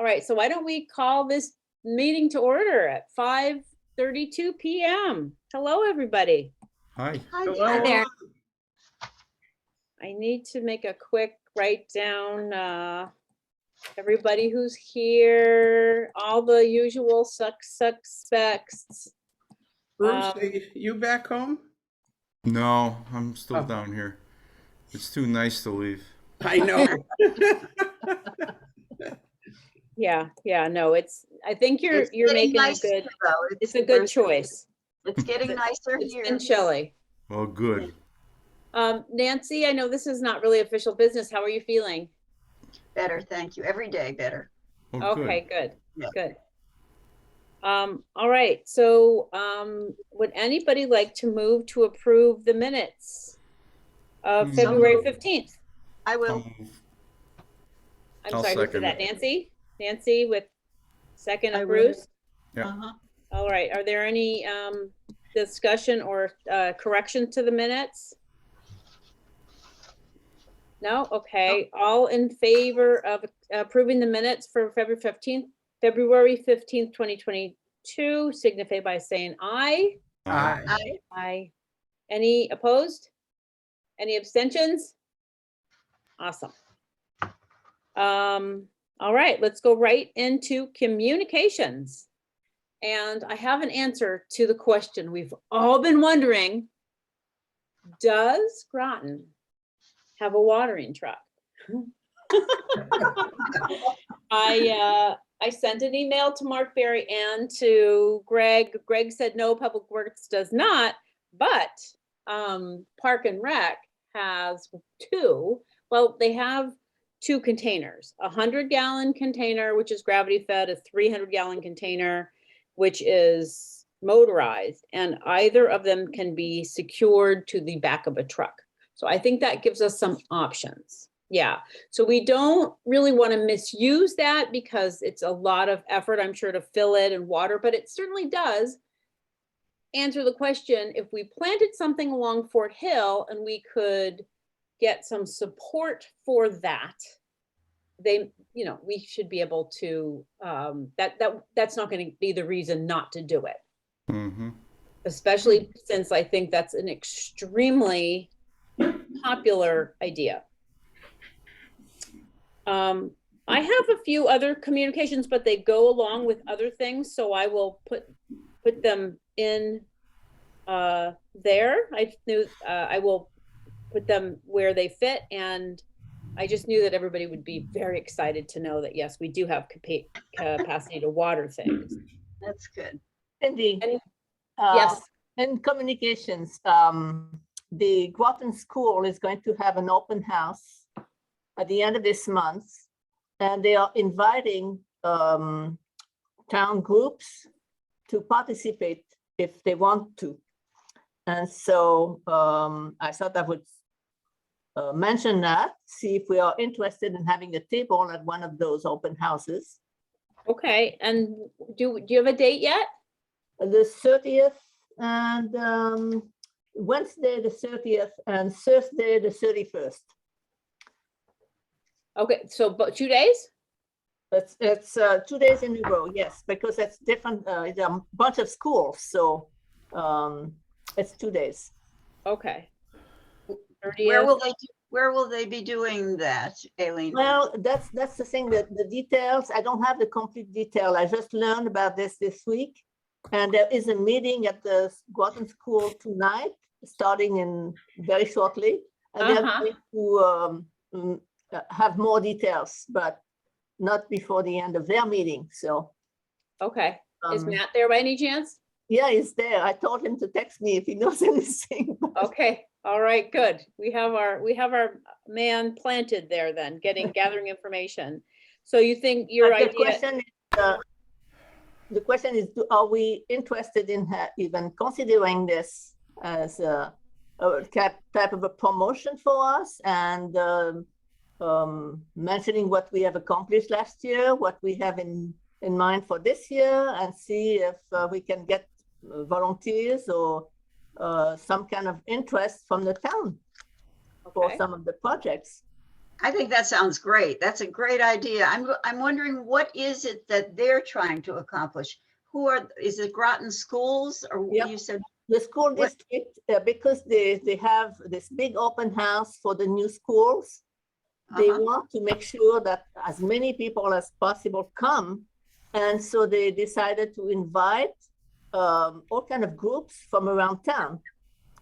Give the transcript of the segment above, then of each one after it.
right, so why don't we call this meeting to order at 5:32 p.m. Hello, everybody. Hi. Hi there. I need to make a quick write down, everybody who's here, all the usual suspects. Bruce, are you back home? No, I'm still Oh. down here. It's too nice to leave. I know. Yeah, no, I think you're making a good, it's a good choice. It's getting nicer It's here. been chilly. Well, good. Nancy, I know this is not really official business. How are you feeling? Better, thank you. Every day better. Well, good. Okay, good, Yeah. good. All right, so, would anybody like to move to approve the minutes of February 15th? I I'll will. move. I'm I'll sorry, who did second that? it. Nancy? Nancy with second I of will. Bruce? Yeah. Uh-huh. All right, are there any, discussion or, correction to the minutes? No? Okay, all in favor of approving the minutes for February 15th, 2022, signify by saying aye. Aye. Aye. Any opposed? Any abstentions? Awesome. All right, let's go right into communications. And I have an answer to the question we've all been wondering. Does Groton have a watering truck? I sent an email to Mark Berry and to Greg. Greg said no, Public Works does not, but Park and Rec has two. Well, they have two containers, a 100-gallon container, which is gravity fed, a 300-gallon container, which is motorized, and either of them can be secured to the back of a truck. So I think that gives us some options. Yeah, so we don't really want to misuse that because it's a lot of effort, I'm sure, to fill it and water, but it certainly does answer the question, if we planted something along Fort Hill and we could get some support for that, we should be able to, that's not going to be the reason not to do it. Mm-hmm. Especially since I think that's an extremely popular idea. I have a few other communications, but they go along with other things, so I will put them in there. I will put them where they fit, and I just knew that everybody would be very excited to know that, yes, we do have capacity to water things. That's good. Cindy, Yes. in communications, the Groton School is going to have an open house at the end of this month, and they are inviting town groups to participate if they want to. And so I thought I would mention that, see if we are interested in having a table at one of those open houses. Okay, and do you have a date yet? The 30th and Wednesday the 30th and Thursday the 31st. Okay, so but 2 days? It's 2 days in a row, yes, because that's different. It's a bunch of schools, so it's 2 days. Okay. 30th. Where will they be doing that, Aileen? Well, that's the thing, that the details, I don't have the complete detail. I just learned about this week. And there is a meeting at the Groton School tonight, starting in very shortly. And they're going to have more details, but not before the end of their meeting. So. Okay. Is Matt there by any chance? Yeah, he's there. I told him to text me if he knows anything. Okay. All right, good. We have our man planted there then, gathering information. So you think your idea. The question is, are we interested in even considering this as a type of a promotion for us, and mentioning what we have accomplished last year, what we have in mind for this year, and see if we can get volunteers or some kind of interest from the town for some of the projects. I think that sounds great. That's a great idea. I'm wondering, what is it that they're trying to accomplish? Is it Groton Schools or Yep. you said? The school What- district, because they have this big open house for the new schools, they Uh-huh. want to make sure that as many people as possible come. And so they decided to invite all kind of groups from around town.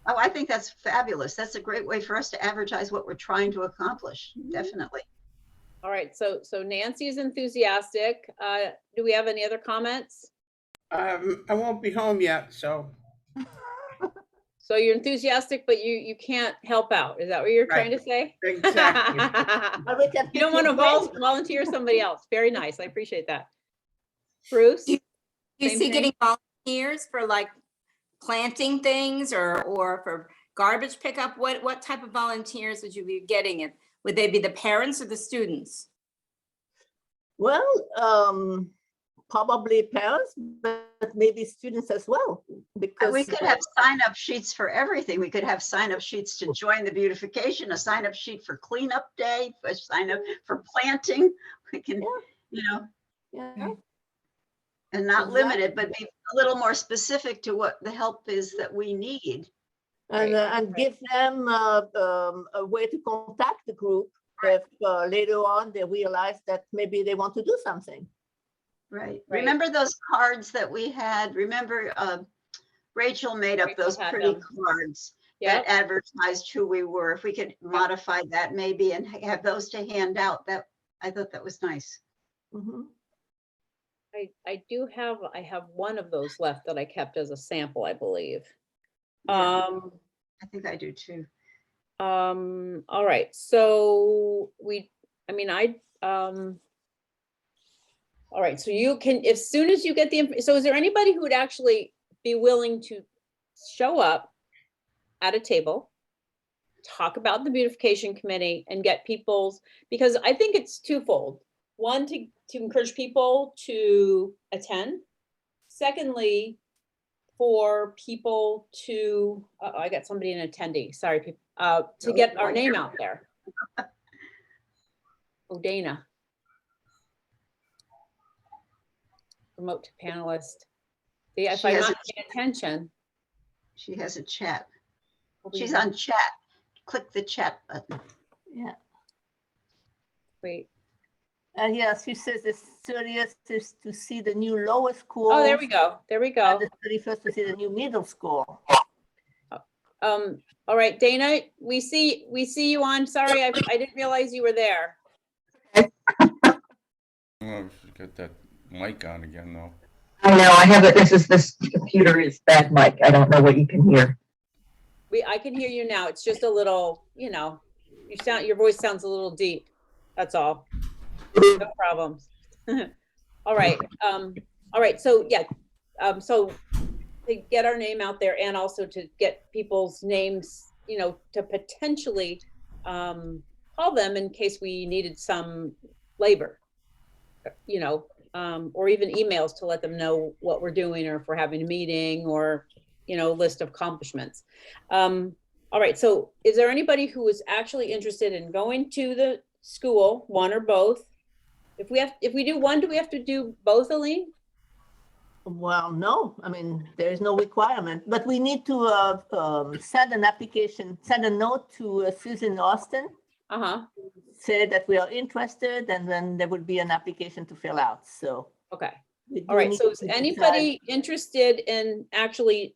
Oh, I think that's fabulous. That's a great way for us to advertise what we're trying to accomplish. Definitely. All right, so Nancy is enthusiastic. Do we have any other comments? I won't be home yet, so So you're enthusiastic, but you can't help out. Is that what you're trying to say? exactly. But we can You don't pick want your to brain. volunteer somebody else. Very nice. I appreciate that. Bruce? Do you Same see thing? getting volunteers for like planting things or for garbage pickup? What type of volunteers would you be getting? And would they be the parents or the students? Well, probably parents, but maybe students as well, because We could have sign-up sheets for everything. We could have sign-up sheets to join the beautification, a sign-up sheet for cleanup day, a sign-up for planting. We can, Yeah. you know, yeah, and not Exactly. limited, but be a little more specific to what the help is that we need. and give them a way to contact the group if later on they realize that maybe they want to do something. Right. Right. Remember those cards that we had? Remember, Rachel made up Rachel those had pretty them. cards Yeah, that advertised who we were. If we could modify that maybe and have those to hand out, I thought that was nice. Mhm. I have one of those left that I kept as a sample, I believe. Yeah, I think I do too. All right, so all right, so you can, as soon as you get so is there anybody who would actually be willing to show up at a table, talk about the beautification committee and get people's, because I think it's twofold. One, to encourage people to attend. Secondly, for people to, I got somebody in attendee, sorry, people, to get our name out there. Oh, Dana. Promote to panelist. See, if She I'm has not paying attention. She has a chat. we'll be- She's on chat. Click the chat button. Yeah, Wait, yes, she says the 30th is to see the new lower school. oh, there we go, there we go. The 31st to see the new middle school. All right, Dana, we see you on, sorry, I didn't realize you were there. Oh, we should get that mic on again, though. I know, I have it, this computer is bad mic, I don't know what you can hear. I can hear you now, it's just a little, your voice sounds a little deep, that's all. No problems. All right, so yeah, so to get our name out there and also to get people's names, to potentially call them in case we needed some labor, or even emails to let them know what we're doing or if we're having a meeting or, list of accomplishments. All right, so is there anybody who is actually interested in going to the school, one or both? If we do one, do we have to do both, Aline? Well, no, I mean, there is no requirement, but we need to send an application, send a note to Susan Austin, Uh-huh, say that we are interested, and then there would be an application to fill out, so. okay. we do All right, need so is to decide. anybody interested in actually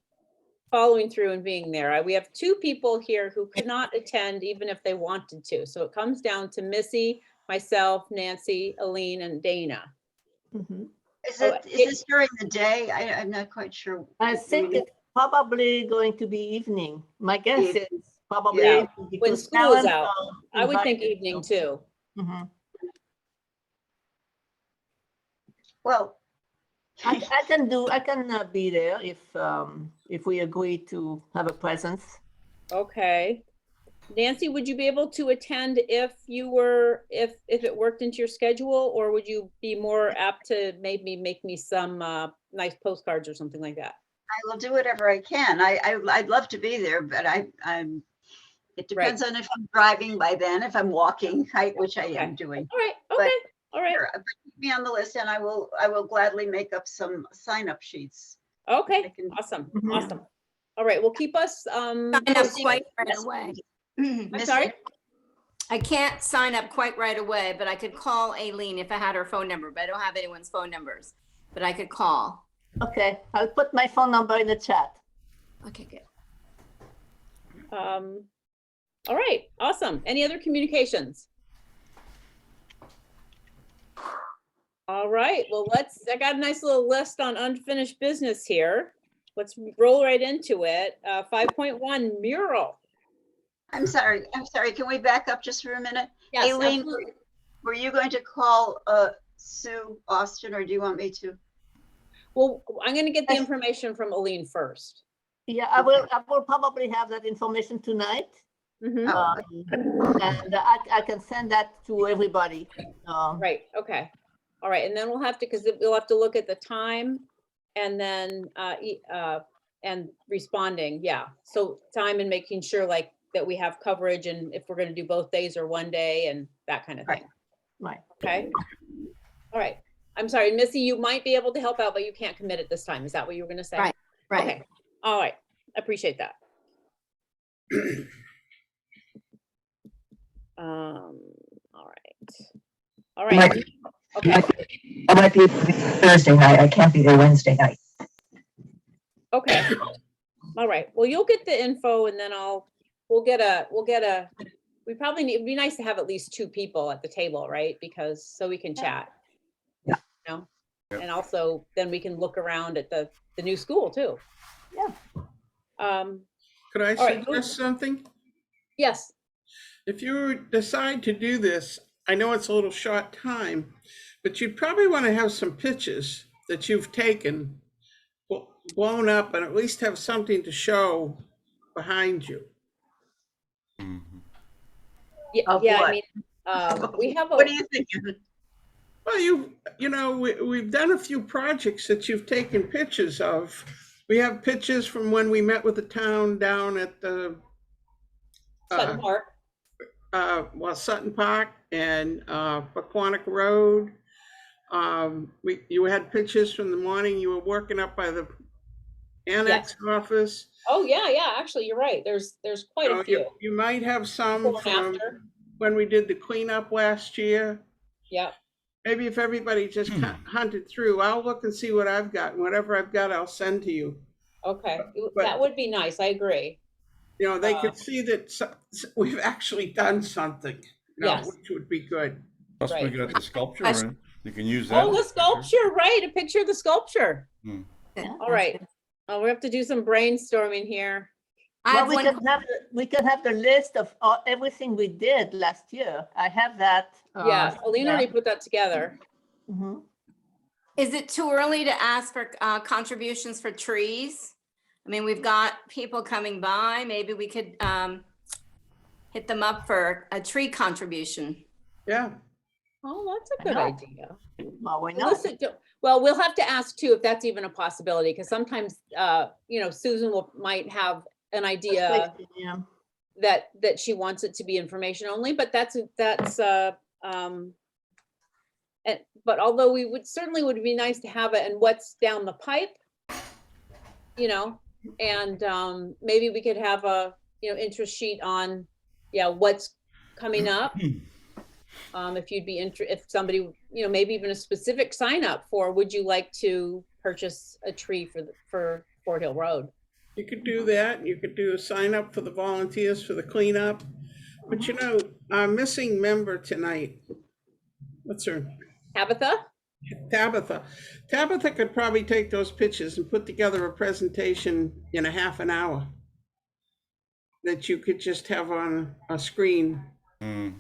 following through and being there? We have two people here who could not attend even if they wanted to. So it comes down to Missy, myself, Nancy, Aline, and Dana. Mhm. Is Oh, this during the day? I'm not quite sure. I think it's probably going to be evening. My guess Evening. is probably Yeah, evening when because school is parents out. are I would think invited, evening so. too. Mhm. Well, I can be there if we agree to have a presence. Okay. Nancy, would you be able to attend if it worked into your schedule, or would you be more apt to maybe make me some nice postcards or something like that? I will do whatever I can. I'd love to be there, but It depends on if I'm driving by then, if I'm walking, which I Okay. am doing. All right, But- okay, all right, Sure, put me on the list and I will gladly make up some sign-up sheets. I okay, can- awesome, Mhm. awesome. All right, well, keep us, Sign up posted. quite right Yes, away. I'm Miss- sorry? I can't sign up quite right away, but I could call Aileen if I had her phone number, but I don't have anyone's phone numbers. But I could call. Okay, I'll put my phone number in the chat. Okay, good. All right, awesome. Any other communications? All right, well, I got a nice little list on unfinished business here. Let's roll right into it. 5.1 mural. I'm sorry, can we back up just for a minute? Yes, Aileen, absolutely. were you going to call Sue Austin, or do you want me to? Well, I'm gonna get the information from Aline first. Yeah, I will probably have that information tonight. Mhm. Oh, And I can send that to everybody. Right, okay. All right, and then we'll have to, because we'll have to look at the time and then, and responding, yeah. So time and making sure like that we have coverage and if we're gonna do both days or one day and that kind of thing, Right. okay? All right, I'm sorry, Missy, you might be able to help out, but you can't commit at this time. Is that what you were gonna say? Right. Right. Okay, all right, appreciate that. All right. All right, Might- okay, I might be Thursday night. I can't be there Wednesday night. okay. All right, well, you'll get the info and then we'll get a, we probably need, it'd be nice to have at least 2 people at the table, right? Because, so we can chat. Yeah. You know? Yep. And also, then we can look around at the new school too. Yeah. Could I All right, go- suggest something? Yes, If you decide to do this, I know it's a little short time, but you'd probably want to have some pictures that you've taken, blown up, and at least have something to show behind you. Mhm. yeah, Of yeah, I what? mean, we have What a, are you thinking? Well, you know, we've done a few projects that you've taken pictures of. We have pictures from when we met with the town down at the Sutton Park. Sutton Park and Paquonic Road. You had pictures from the morning you were working up by the annex office. Oh, yeah, actually, you're right. There's quite a So few. you might have some Before and from after. when we did the cleanup last year. Yeah, Maybe if everybody just hunted through, I'll look and see what I've got. And whatever I've got, I'll send to you. okay, But- that would be nice, I agree. You know, they could see that we've actually done something, you know, Yes. which would be good. Plus we Right. got the sculpture, and you can use that. Oh, the sculpture, right, a picture of the sculpture. Yeah, All right. We have to do some brainstorming here. I Well, have one. we can have the list of everything we did last year. I have that. Yeah, Aline already put that together. Mhm. Is it too early to ask for contributions for trees? I mean, we've got people coming by. Maybe we could hit them up for a tree contribution. Yeah. Oh, that's a I good know. idea. Well, we know. Listen, well, we'll have to ask too if that's even a possibility, because sometimes, Susan might have an idea Yeah. that she wants it to be information only, but but although we would be nice to have it and what's down the pipe, and maybe we could have a, interest sheet on, what's coming up. If you'd be if somebody, maybe even a specific sign up for, would you like to purchase a tree for Fort Hill Road? You could do that. You could do a sign up for the volunteers for the cleanup. But you know, our missing member tonight, what's her? Tabitha? Tabitha. Tabitha could probably take those pictures and put together a presentation in a half an hour that you could just have on a screen. Mm.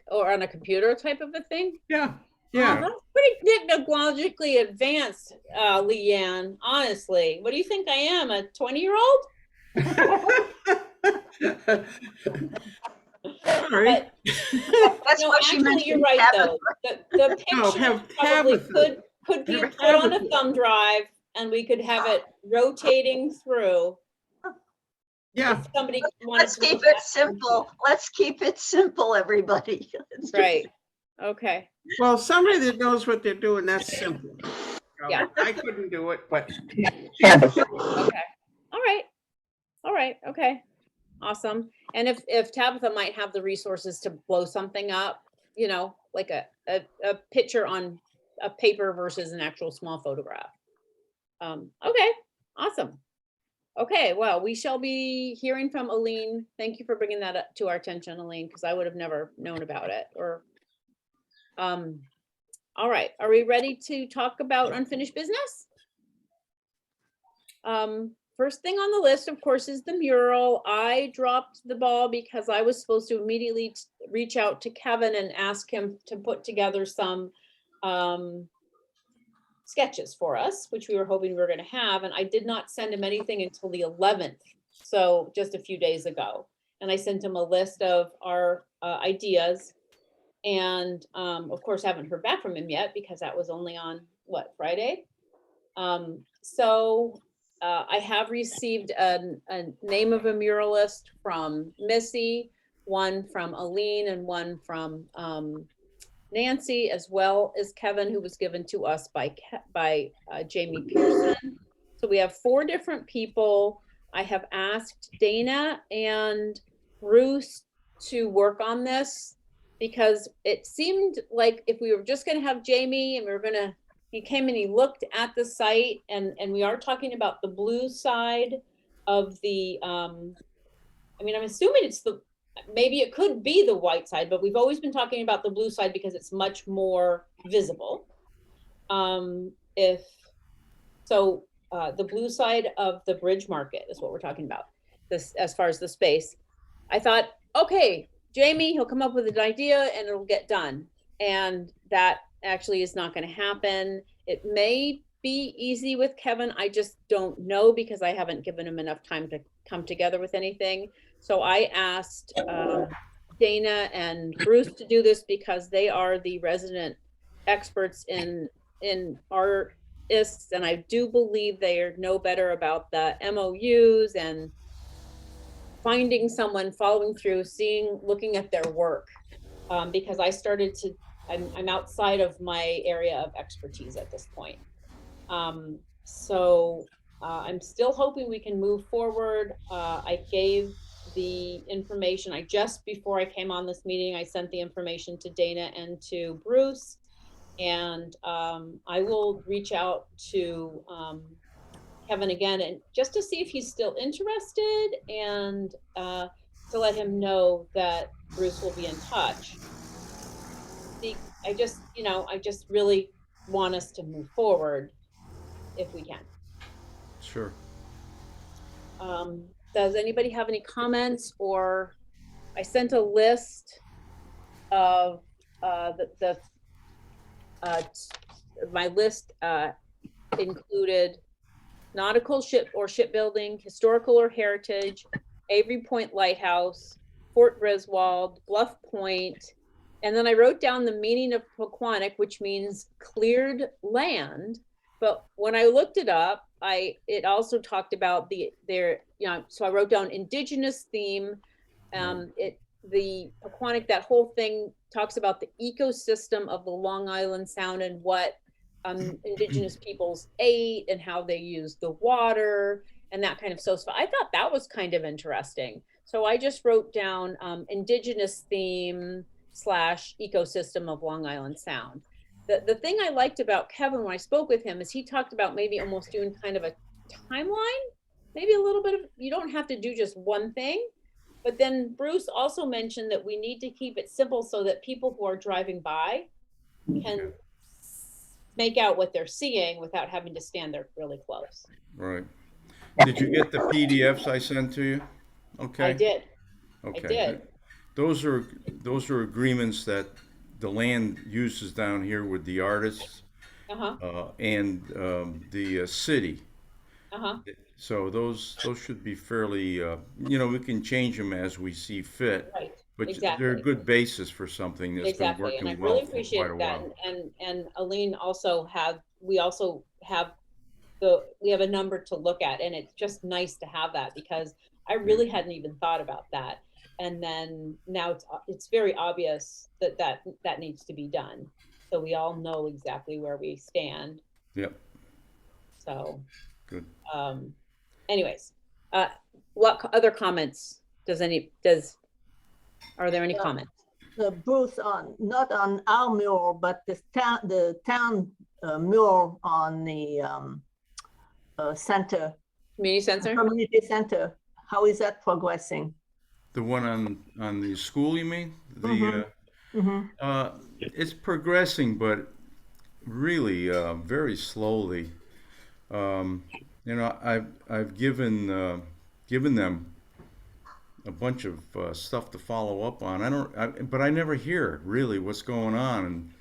Or on a computer type of a thing? Yeah, Oh, yeah. that's pretty technologically advanced, Leanne, honestly. What do you think I am, a 20-year-old? Sorry. That's No, what she actually, mentioned. you're right, Tabitha. though. The No, picture have probably Tabitha. could be Have put on a Tabitha. thumb drive and we could have it rotating through. Yeah, if somebody wanted Let's to keep move it that- simple. Let's keep it simple, everybody. Let's keep- Right, okay, well, somebody that knows what they're doing, that's simple. Yeah. I couldn't do it, but Canvas. okay, all right, okay, awesome. And if Tabitha might have the resources to blow something up, you know, like a picture on a paper versus an actual small photograph. Okay, awesome. Okay, well, we shall be hearing from Aline. Thank you for bringing that up to our attention, Aline, because I would have never known about it or. All right, are we ready to talk about unfinished business? First thing on the list, of course, is the mural. I dropped the ball because I was supposed to immediately reach out to Kevin and ask him to put together some sketches for us, which we were hoping we were going to have. And I did not send him anything until the 11th. So just a few days ago. And I sent him a list of our ideas. And of course, haven't heard back from him yet because that was only on what, Friday? I have received a name of a muralist from Missy, one from Aline, and one from Nancy, as well as Kevin, who was given to us by Jamie Pearson. So we have 4 different people. I have asked Dana and Bruce to work on this because it seemed like if we were just going to have Jamie and we were going to, he came and he looked at the site, and we are talking about the blue side of the, I mean, I'm assuming it's the, maybe it could be the white side, but we've always been talking about the blue side because it's much more visible. The blue side of the bridge market is what we're talking about, this as far as the space. I thought, okay, Jamie, he'll come up with an idea and it'll get done. And that actually is not going to happen. It may be easy with Kevin. I just don't know because I haven't given him enough time to come together with anything. So I asked Dana and Bruce to do this because they are the resident experts in artists, and I do believe they know better about the MOUs and finding someone, following through, looking at their work, because I'm outside of my area of expertise at this point. I'm still hoping we can move forward. I gave the information, just before I came on this meeting, I sent the information to Dana and to Bruce, and I will reach out to Kevin again, and just to see if he's still interested, and to let him know that Bruce will be in touch. I just really want us to move forward if we can. Sure. Does anybody have any comments? Or I sent a list of my list included nautical ship or shipbuilding, historical or heritage, Avery Point Lighthouse, Fort Griswold, Bluff Point, and then I wrote down the meaning of Pequannock, which means cleared land. But when I looked it up, it also talked about so I wrote down indigenous theme. The Pequannock, that whole thing talks about the ecosystem of the Long Island Sound and what indigenous peoples ate and how they used the water and that kind of stuff. So I thought that was kind of interesting. So I just wrote down indigenous theme / ecosystem of Long Island Sound. The thing I liked about Kevin when I spoke with him is he talked about maybe almost doing kind of a timeline, maybe a little bit of, you don't have to do just one thing. But then Bruce also mentioned that we need to keep it simple so that people who are driving by can make out what they're seeing without having to stand there really close. Right. Did you get the PDFs I sent to you? Okay. I did. Okay. I did. Those are agreements that the land uses down here with the artists and the city. So those should be fairly, we can change them as we see fit. Right. But Exactly. they're a good basis for something that's been working And I well really for appreciate quite a that. while. And Aline also we have a number to look at, and it's just nice to have that because I really hadn't even thought about that. And then now it's very obvious that needs to be done. So we all know exactly where we stand. Yep. So, Good. Anyways, what other comments are there any comments? Bruce, not on our mural, but the town mural on the community center. How is that progressing? The one on the school, you mean? It's progressing, but really very slowly. I've given them a bunch of stuff to follow up on. But I never hear really what's going on,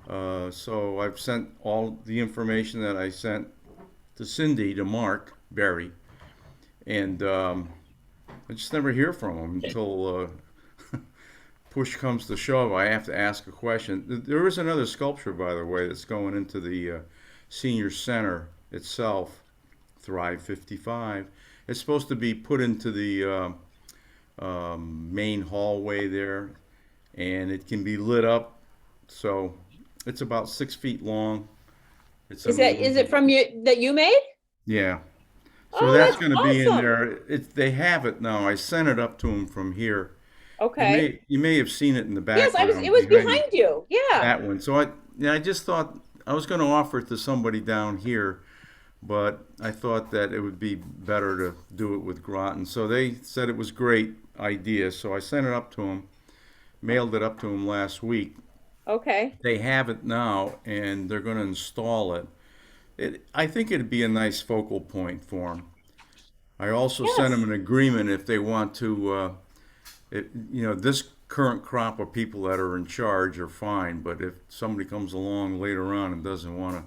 and so I've sent all the information that I sent to Cindy, to Mark Berry, and I just never hear from him until push comes to shove. I have to ask a question. There is another sculpture, by the way, that's going into the senior center itself, Thrive 55. It's supposed to be put into the main hallway there, and it can be lit up. So it's about 6 feet long. Is it from you that you made? Yeah. So Oh, that's that's going to be in awesome. there. They have it now. I sent it up to them from here. Okay. You may have seen it in the Yes, background. it was behind you. Yeah. That one. So I just thought I was going to offer it to somebody down here, but I thought that it would be better to do it with Groton. So they said it was a great idea. So I sent it up to them, mailed it up to them last week. Okay. They have it now, and they're going to install it. I think it'd be a nice focal point for them. I also sent them an agreement if they want to, this current crop of people that are in charge are fine, but if somebody comes along later on and doesn't want to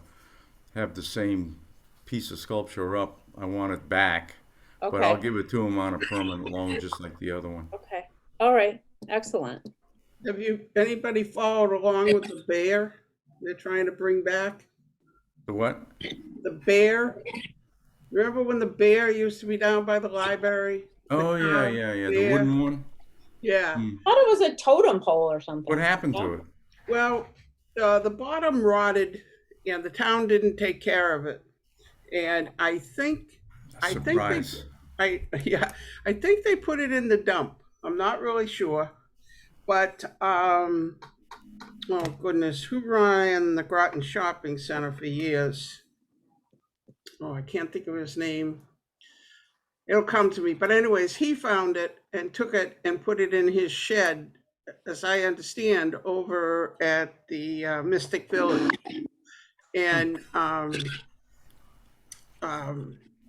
have the same piece of sculpture up, I want it back. Okay. But I'll give it to them on a permanent loan, just like the other one. Okay. All right. Excellent. Have anybody followed along with the bear they're trying to bring back? The what? The bear. Remember when the bear used to be down by the library? Oh, yeah. The wooden one? Yeah. I thought it was a totem pole or something. What happened to it? Well, the bottom rotted, and the town didn't take care of it. And I think they put it in the dump. I'm not really sure. But, oh goodness, who ran the Groton Shopping Center for years? Oh, I can't think of his name. It'll come to me. But anyways, he found it and took it and put it in his shed, as I understand, over at the Mystic Village. And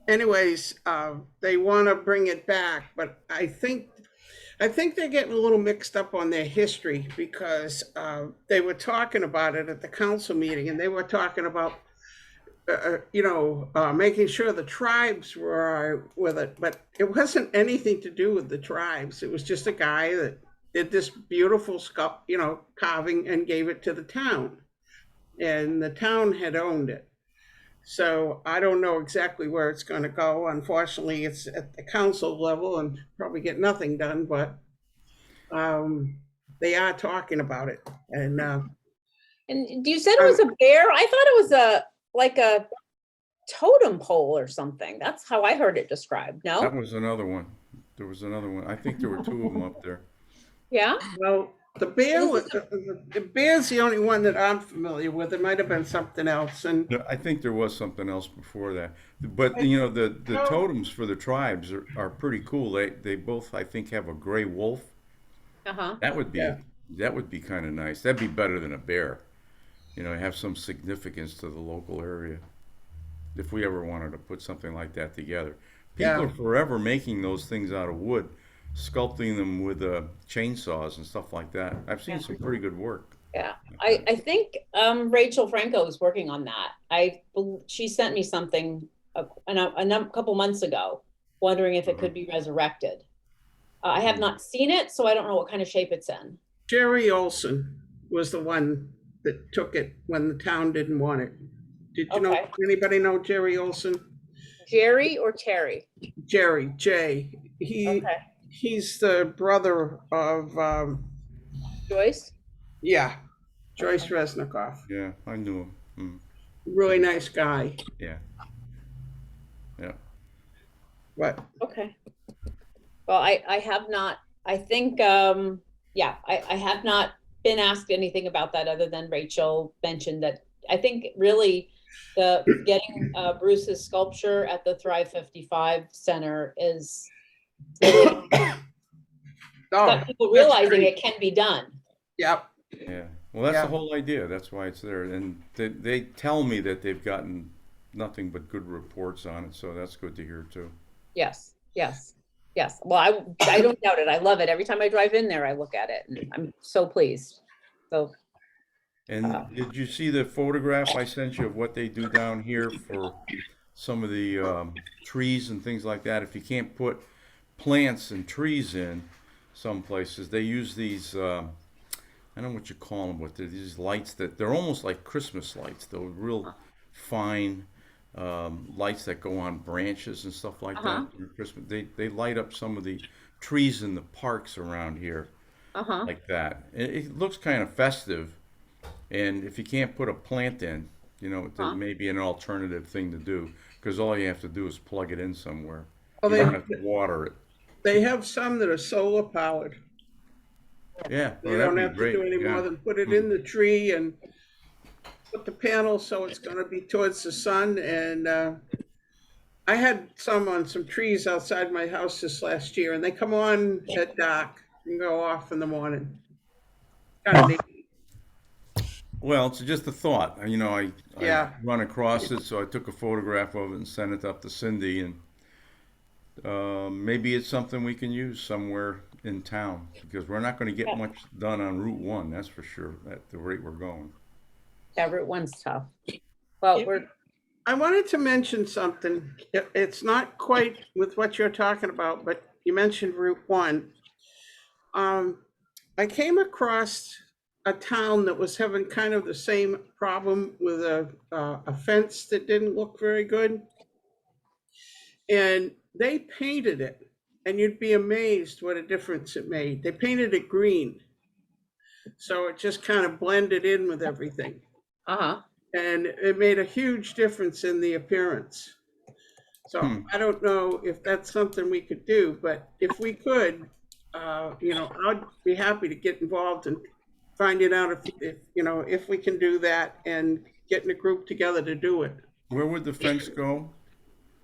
anyways, they want to bring it back, but I think they're getting a little mixed up on their history, because they were talking about it at the council meeting, and they were talking about making sure the tribes were with it, but it wasn't anything to do with the tribes. It was just a guy that did this beautiful carving and gave it to the town, and the town had owned it. So I don't know exactly where it's going to go. Unfortunately, it's at the council level and probably get nothing done, but they are talking about it. And you said it was a bear? I thought it was like a totem pole or something. That's how I heard it described. No? That was another one. There was another one. I think there were two of them up there. Yeah? Well, the bear's the only one that I'm familiar with. There might have been something else. And I think there was something else before that. But, the totems for the tribes are pretty cool. They both, I think, have a gray wolf. Uh-huh. That would be kind of nice. That'd be better than a bear. Have some significance to the local area. If we ever wanted to put something like that together. People are forever making those things out of wood, sculpting them with chainsaws and stuff like that. I've seen some pretty good work. Yeah, I think Rachel Franco is working on that. She sent me something a couple months ago, wondering if it could be resurrected. I have not seen it, so I don't know what kind of shape it's in. Jerry Olson was the one that took it when the town didn't want it. Did you know, anybody know Jerry Olson? Jerry or Terry? Jerry, J. Okay. He's the brother of, Joyce? yeah, Joyce Okay. Resnikoff. Yeah, I knew him. Really nice guy, Yeah, yeah. but Okay. Well, I have not, I think, yeah, I have not been asked anything about that other than Rachel mentioned that. I think really the getting Bruce's sculpture at the Thrive 55 Center is really oh, got people that's realizing great. it can be done. Yep. Yeah, well, that's the Yeah. whole idea. That's why it's there. And they tell me that they've gotten nothing but good reports on it, so that's good to hear too. Yes, yes, yes. Well, I don't doubt it. I love it. Every time I drive in there, I look at it and I'm so pleased. So, And did you see the photograph I sent you of what they do down here for some of the trees and things like that? If you can't put plants and trees in some places, they use these, I don't know what you call them, but they're these lights that they're almost like Christmas lights. They're real fine lights that go on branches and stuff like that during Christmas. They light up some of the trees in the parks around here like that. It looks kind of festive, and if you can't put a plant in, you know, there may be an alternative thing to do because all you have to do is plug it in somewhere. Well, You don't have to water it. they have some that are solar powered. Yeah, They well, that'd don't be have to great. do any Yeah. more than put it in the tree and put the panel so it's gonna be towards the sun. And I had some on some trees outside my house this last year, and they come on at dark and go off in the morning. Kind of neat. Well, it's just a thought. You know, I Yeah. run across it, so I took a photograph of it and sent it up to Cindy, and maybe it's something we can use somewhere in town because we're not going to get much done on Route 1, that's for sure, at the rate we're going. yeah, Route 1's tough. Well, I wanted to mention something. It's not quite with what you're talking about, but you mentioned Route 1. I came across a town that was having kind of the same problem with a fence that didn't look very good. And they painted it, and you'd be amazed what a difference it made. They painted it green, so it just kind of blended in with everything. And it made a huge difference in the appearance. So I don't know if that's something we could do, but if we could, you know, I'd be happy to get involved and finding out if you know, if we can do that and getting a group together to do it. Where would the fence go?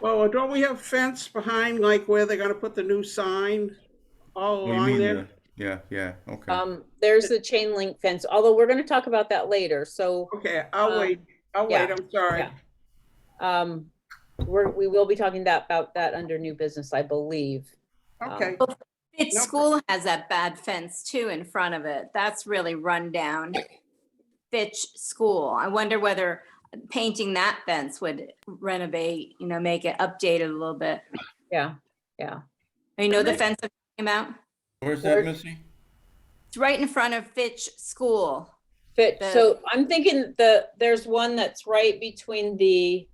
Well, don't we have fence behind, like where they're gonna put the new sign all Oh, you along mean there? yeah, okay. there's a chain link fence, although we're going to talk about that later. So, Okay, I'll wait. I'll yeah, wait. I'm sorry. yeah. We will be talking about that under new business, I believe. Okay. Fitch No. School has that bad fence too in front of it. That's really run down. Fitch School. I wonder whether painting that fence would renovate, you know, make it updated a little bit. Yeah, yeah. You know the fence I'm talking about? Where's that, Missy? It's right in front of Fitch School. So I'm thinking there's one that's right between the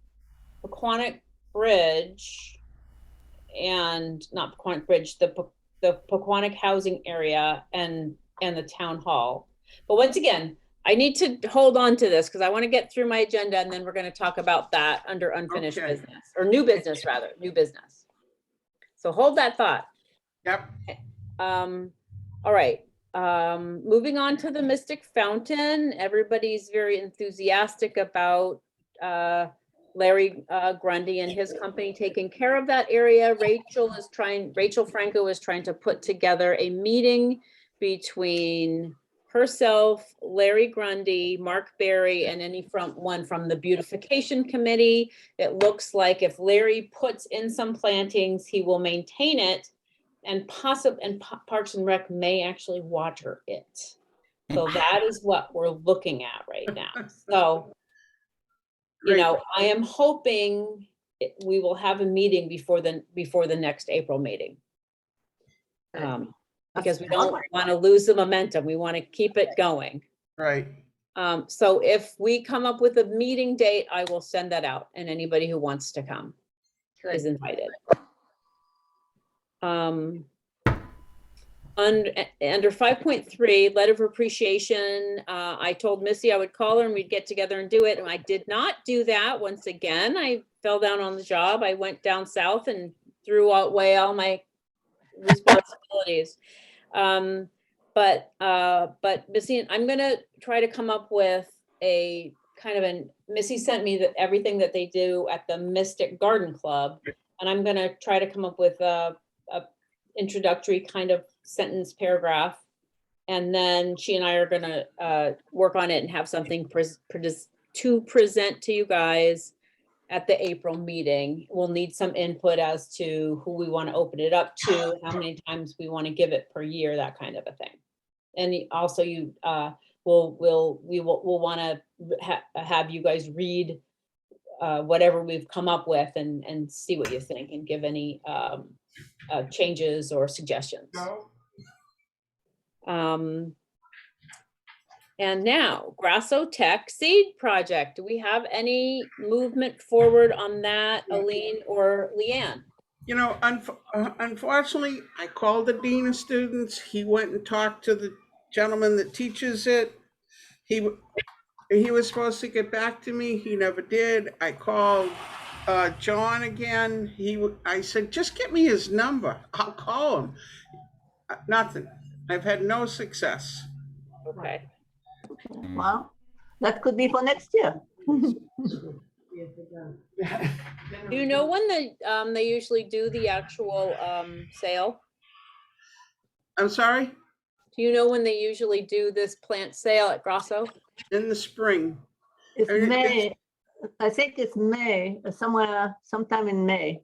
Pequannock Bridge and not Pequannock Bridge, the Pequannock housing area and the town hall. But once again, I need to hold on to this because I want to get through my agenda and then we're going to talk about that under unfinished business, or new business rather, new business. So hold that thought. Yep. All right. Moving on to the Mystic Fountain. Everybody's very enthusiastic about Larry Grundy and his company taking care of that area. Rachel Franco is trying to put together a meeting between herself, Larry Grundy, Mark Berry, and anyone from the beautification committee. It looks like if Larry puts in some plantings, he will maintain it, and Parks and Rec may actually water it. So that is what we're looking at right now. So, you know, I am hoping we will have a meeting before the next April meeting. Because we don't want to lose the momentum. We want to keep it going. Right. So if we come up with a meeting date, I will send that out, and anybody who wants to come is invited. Under 5.3, letter of appreciation, I told Missy I would call her and we'd get together and do it. And I did not do that. Once again, I fell down on the job. I went down south and threw away all my responsibilities. But Missy, I'm gonna try to come up with a kind of Missy sent me everything that they do at the Mystic Garden Club. And I'm gonna try to come up with a introductory kind of sentence paragraph. And then she and I are gonna work on it and have something to present to you guys at the April meeting. We'll need some input as to who we want to open it up to, how many times we want to give it per year, that kind of a thing. And also we'll want to have you guys read whatever we've come up with and see what you think and give any changes or suggestions. And now, Grasso Tech Seed Project. Do we have any movement forward on that, Aline or Leanne? You know, unfortunately, I called the dean of students. He went and talked to the gentleman that teaches it. He was supposed to get back to me. He never did. I called John again. I said, just get me his number. I'll call him. Nothing. I've had no success. Okay. Well, that could be for next year. Do you know when they usually do the actual sale? I'm sorry? Do you know when they usually do this plant sale at Grasso? In the spring. It's May. I think it's May, sometime in May.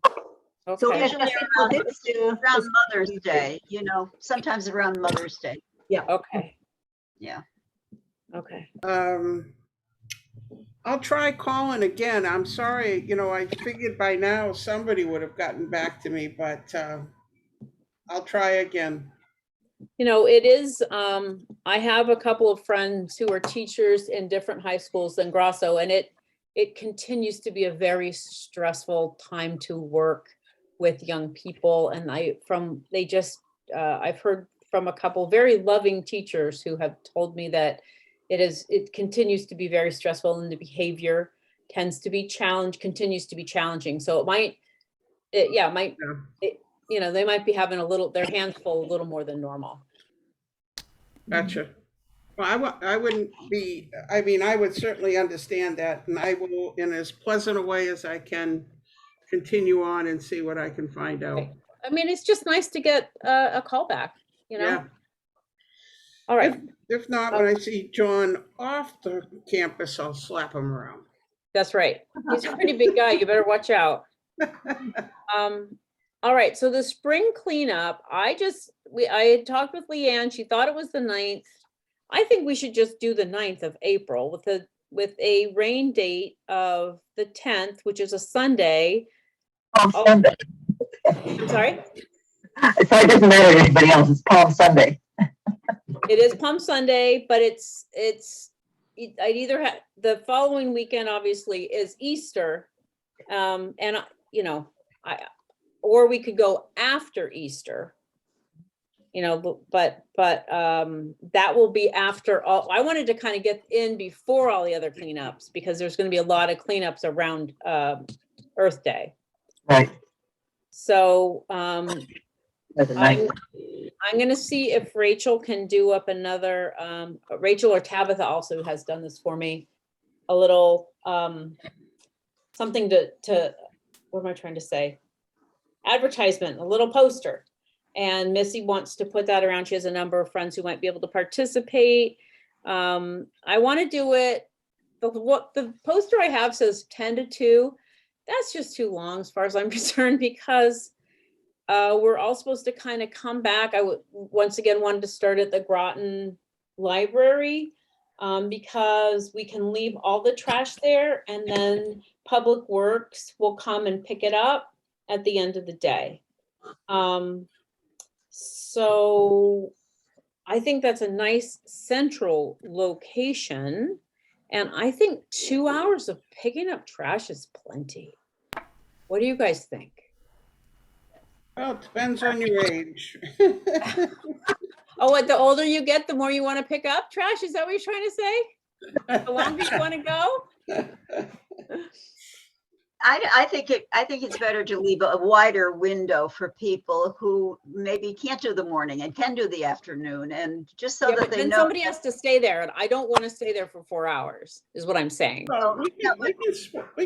So Okay. Usually I think for this year, around Mother's Day, you know, sometimes around Mother's Day. Okay. Yeah. Okay. I'll try calling again. I'm sorry, you know, I figured by now somebody would have gotten back to me, but I'll try again. You know, it is, I have a couple of friends who are teachers in different high schools than Grasso, and it continues to be a very stressful time to work with young people. And I've heard from a couple very loving teachers who have told me that it continues to be very stressful, and the behavior continues to be challenging. So you know, they might be having their hands full a little more than normal. Gotcha. Well, I wouldn't be, I mean, I would certainly understand that, and I will, in as pleasant a way as I can, continue on and see what I can find out. Okay. I mean, it's just nice to get a call back, you know? Yeah. All right. If not, when I see John off the campus, I'll slap him around. That's right. He's a pretty big guy. You better watch out. All right. So the spring cleanup, I had talked with Leanne. She thought it was the 9th. I think we should just do the 9th of April with a rain date of the 10th, which is a Sunday. Palm Sunday. I'm sorry? So it doesn't matter to anybody else. It's Palm Sunday. It is Palm Sunday, but I'd either have the following weekend, obviously, is Easter. And you know, or we could go after Easter, you know, but that will be after all. I wanted to kind of get in before all the other cleanups, because there's going to be a lot of cleanups around Earth Day. Right. So That's a nice- I'm going to see if Rachel can do up another, Rachel or Tabitha also has done this for me, a little something to what am I trying to say? Advertisement, a little poster. And Missy wants to put that around. She has a number of friends who might be able to participate. I want to do it. What the poster I have says 10 to 2. That's just too long as far as I'm concerned, because we're all supposed to kind of come back. I once again wanted to start at the Groton Library, because we can leave all the trash there, and then Public Works will come and pick it up at the end of the day. So I think that's a nice central location. And I think 2 hours of picking up trash is plenty. What do you guys think? Well, it depends on your age. Oh, what, the older you get, the more you want to pick up trash? Is that what you're trying to say? The longer you want to go? I think it's better to leave a wider window for people who maybe can't do the morning and can do the afternoon, and just so Yeah, that but they then know. somebody has to stay there, and I don't want to stay there for 4 hours, is what I'm saying. Well, we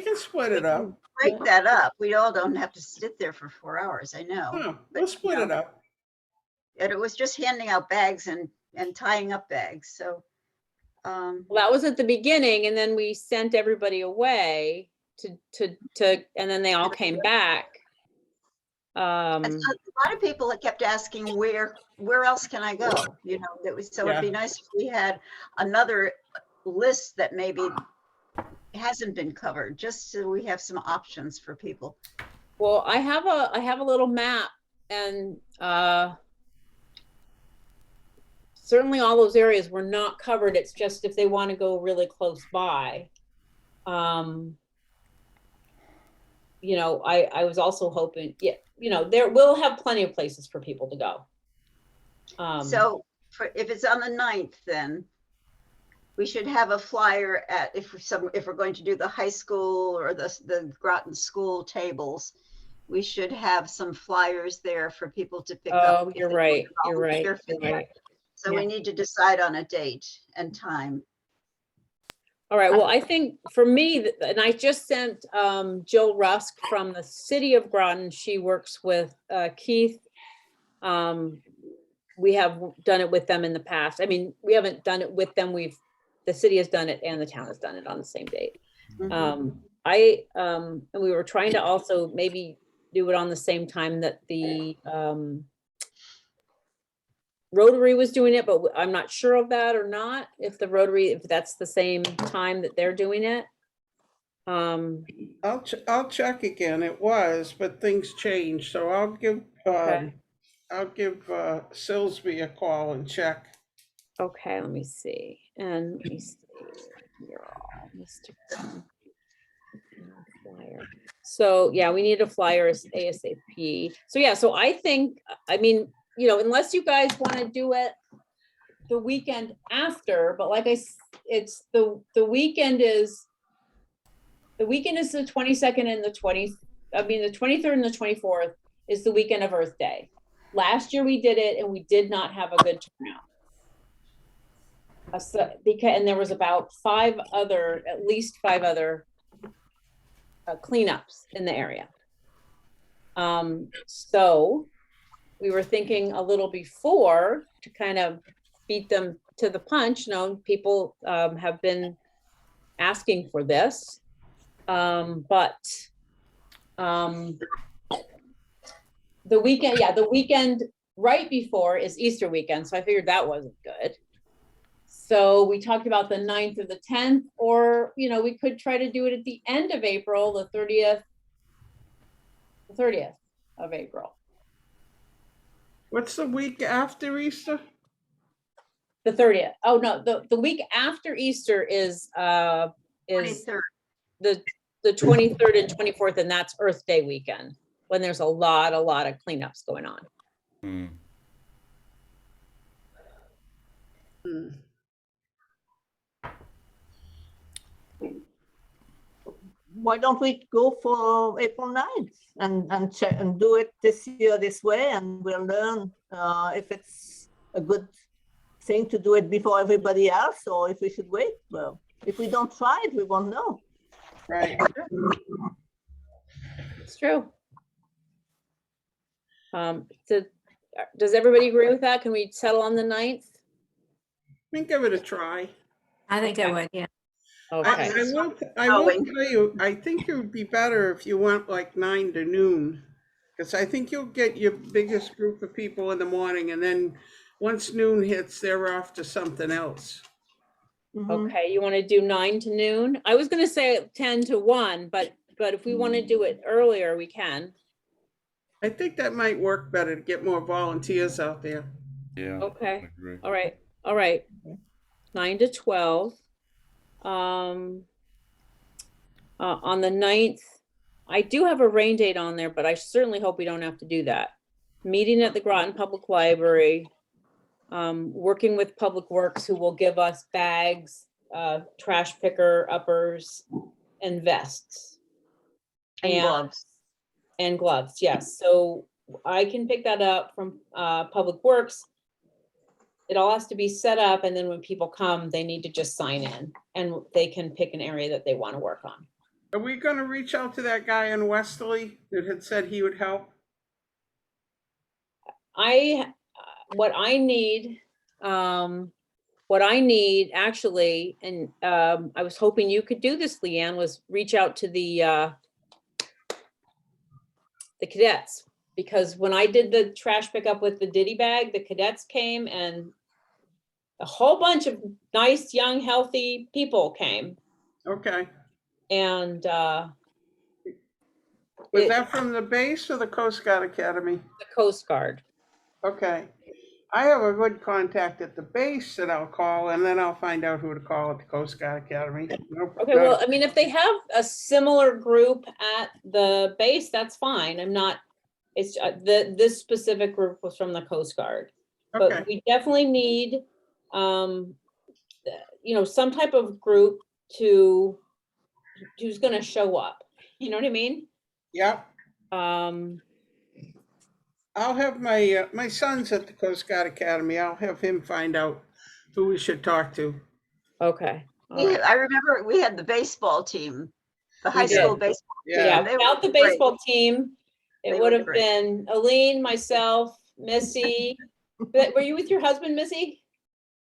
can split it up. Break that up. We all don't have to sit there for 4 hours, I know. Oh, But, we'll split you it know, up. And it was just handing out bags and tying up bags, so. Well, that was at the beginning, and then we sent everybody away and then they all came back. And a lot of people had kept asking, where else can I go? You know, that was, so it'd be nice if we had another list that maybe hasn't been covered, just so we have some options for people. Well, I have a little map, and certainly all those areas were not covered. It's just if they want to go really close by. You know, I was also hoping, yeah, you know, we'll have plenty of places for people to go. So if it's on the 9th, then we should have a flyer at, if we're going to do the high school or the Groton school tables, we should have some flyers there for people to pick up. Oh, you're right. You're right. So we need to decide on a date and time. All right, well, I think for me, and I just sent Jill Rusk from the city of Groton. She works with Keith. We have done it with them in the past. I mean, we haven't done it with them. The city has done it and the town has done it on the same date. And we were trying to also maybe do it on the same time that the Rotary was doing it, but I'm not sure of that or not, if that's the same time that they're doing it. I'll check again. It was, but things changed, so I'll give Okay. Silsby a call and check. Okay, let me see. And let me see. You're all Mr. Flyer. So yeah, we need a flyer ASAP. So yeah, so I think, I mean, you know, unless you guys want to do it the weekend after, but like it's the weekend is the 22nd and the 23rd and the 24th is the weekend of Earth Day. Last year we did it and we did not have a good turnout. And there was about at least five other cleanups in the area. So we were thinking a little before to kind of beat them to the punch. You know, people have been asking for this, but the weekend right before is Easter weekend. So I figured that wasn't good. So we talked about the 9th or the 10th, or, you know, we could try to do it at the end of April, the 30th of April. What's the week after Easter? The 30th. Oh, no, the week after Easter is 23rd. the 23rd and 24th, and that's Earth Day weekend, when there's a lot of cleanups going on. Why don't we go for April 9th and check and do it this year this way, and we'll learn if it's a good thing to do it before everybody else, or if we should wait. Well, if we don't try it, we won't know. Right. It's true. Does everybody agree with that? Can we settle on the 9th? I think give it a try. I think I would, yeah. Okay. I will tell you, I think it would be better if you went like 9 to noon, because I think you'll get your biggest group of people in the morning, and then once noon hits, they're off to something else. Okay, you want to do 9 to noon? I was going to say 10 to 1, but if we want to do it earlier, we can. I think that might work better to get more volunteers out there. Yeah. Okay. I agree. All right. 9 to 12. On the 9th, I do have a rain date on there, but I certainly hope we don't have to do that. meeting at the Groton Public Library, working with Public Works, who will give us bags, trash picker uppers, and vests. And gloves. And gloves, yes. So I can pick that up from Public Works. It all has to be set up, and then when people come, they need to just sign in, and they can pick an area that they want to work on. Are we gonna reach out to that guy in Westerly that had said he would help? What I need actually, and I was hoping you could do this, Leanne, was reach out to the cadets. Because when I did the trash pickup with the ditty bag, the cadets came and a whole bunch of nice, young, healthy people came. Okay. And Was that from the base or the Coast Guard Academy? the Coast Guard. Okay. I have a good contact at the base that I'll call, and then I'll find out who to call at the Coast Guard Academy. Okay, well, I mean, if they have a similar group at the base, that's fine. I'm not, it's this specific group was from the Coast Guard. Okay. But we definitely need, some type of group who's gonna show up. You know what I mean? Yep. Um, I'll have my son's at the Coast Guard Academy. I'll have him find out who we should talk to. okay. All right. I remember we had the baseball team, the We high did. school baseball. Yeah, they were without the great. baseball team, it They would were have great. been Aline, myself, Missy. Were you with your husband, Missy?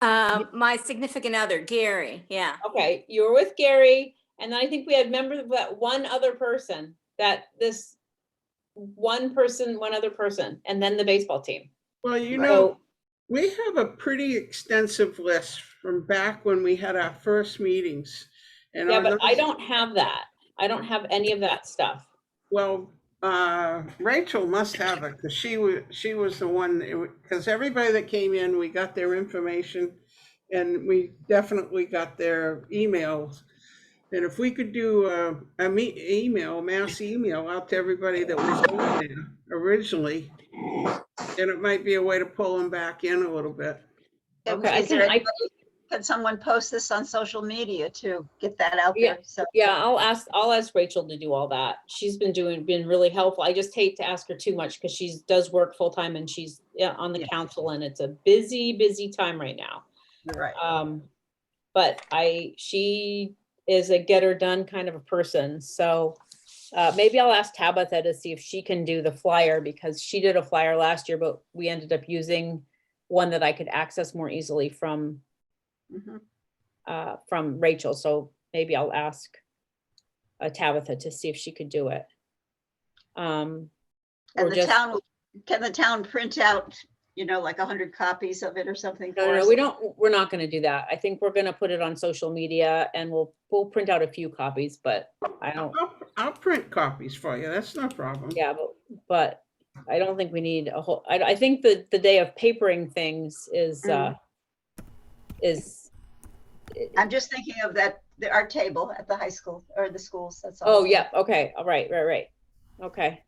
My significant other, Gary, yeah. Okay, you were with Gary, and then I think we had members of that one other person, one other person, and then the baseball team. Well, So, we have a pretty extensive list from back when we had our first meetings. And yeah, on but I those- don't have that. I don't have any of that stuff. Well, Rachel must have it because she was the one, because everybody that came in, we got their information and we definitely got their emails. And if we could do a mass email out to everybody that was on there originally, then it might be a way to pull them back in a little bit. Okay, Can someone post this on social media to get that out Yeah. there? So Yeah, I'll ask Rachel to do all that. She's been really helpful. I just hate to ask her too much because she does work full time and she's on the Yeah. council, and it's a busy time right now. you're right. But she is a get her done kind of a person. So maybe I'll ask Tabitha to see if she can do the flyer, because she did a flyer last year, but we ended up using one that I could access more easily from Mhm. Rachel. So maybe I'll ask Tabitha to see if she could do it. And Or the just, town, can the town print out, like 100 copies of it or something? no, for us? we're not gonna do that. I think we're gonna put it on social media and we'll print out a few copies, but I don't, I'll print copies for you. That's no problem. yeah, but I don't think we need a whole, I think the day of papering things is I'm just thinking of the art table at the high school or the schools, that's all. oh, yeah, okay, all right, okay.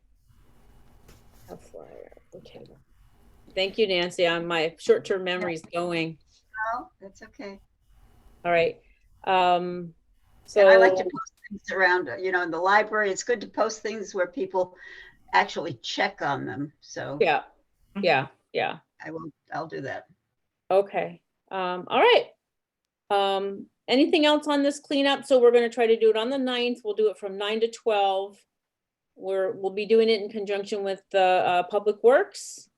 A flyer, okay. Thank you, Nancy. My short-term memory's going. No, that's okay. All right. And So I like to post things around, in the library. It's good to post things where people actually check on them. So yeah. I'll do that. Okay. All right. Anything else on this cleanup? So we're gonna try to do it on the 9th. We'll do it from 9 to 12. We'll be doing it in conjunction with the Public Works.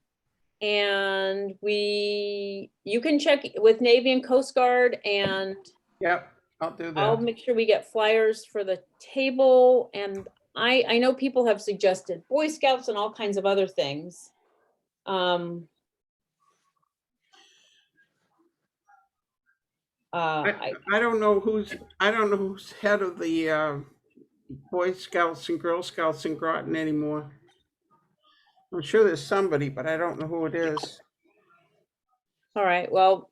And you can check with Navy and Coast Guard, and Yep, I'll do I'll that. make sure we get flyers for the table. And I know people have suggested Boy Scouts and all kinds of other things. I don't know who's head of the Boy Scouts and Girl Scouts in Groton anymore. I'm sure there's somebody, but I don't know who it is. All right, well,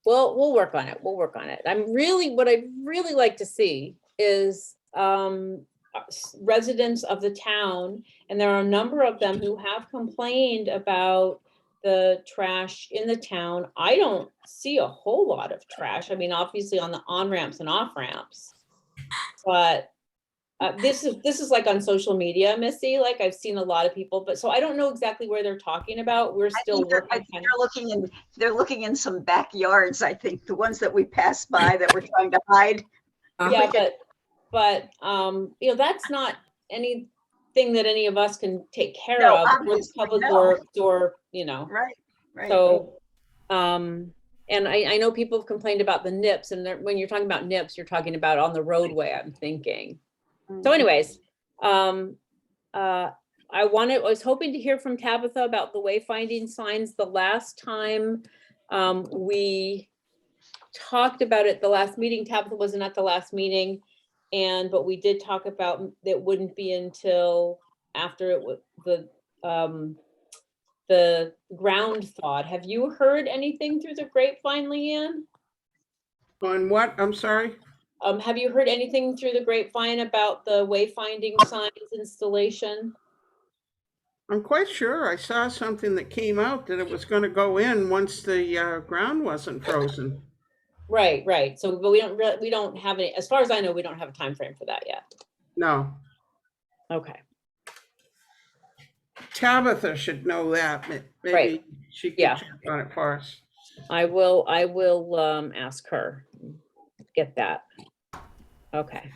we'll work on it. What I'd really like to see is residents of the town, and there are a number of them who have complained about the trash in the town. I don't see a whole lot of trash. I mean, obviously on the on-ramps and off-ramps. But this is like on social media, Missy, like I've seen a lot of people, but so I don't know exactly where they're talking about. We're still working. They're looking in some backyards, I think, the ones that we passed by that we're trying to hide. Yeah, but you know, that's not anything that any of us can take care of, or public works, or, you know. Right. So, and I know people have complained about the nips, and when you're talking about nips, you're talking about on the roadway, I'm thinking. So anyways, I was hoping to hear from Tabitha about the wayfinding signs. The last time we talked about it, the last meeting, Tabitha wasn't at the last meeting, but we did talk about it wouldn't be until after it was the ground thawed. Have you heard anything through the grapevine, Leanne? On what? I'm sorry? Have you heard anything through the grapevine about the wayfinding signs installation? I'm quite sure I saw something that came out that it was going to go in once the ground wasn't frozen. Right. So, but we don't have any, as far as I know, we don't have a time frame for that yet. No. Okay. Tabitha should know that. Maybe right. She can check on it for us. I will ask her. Get that. Okay.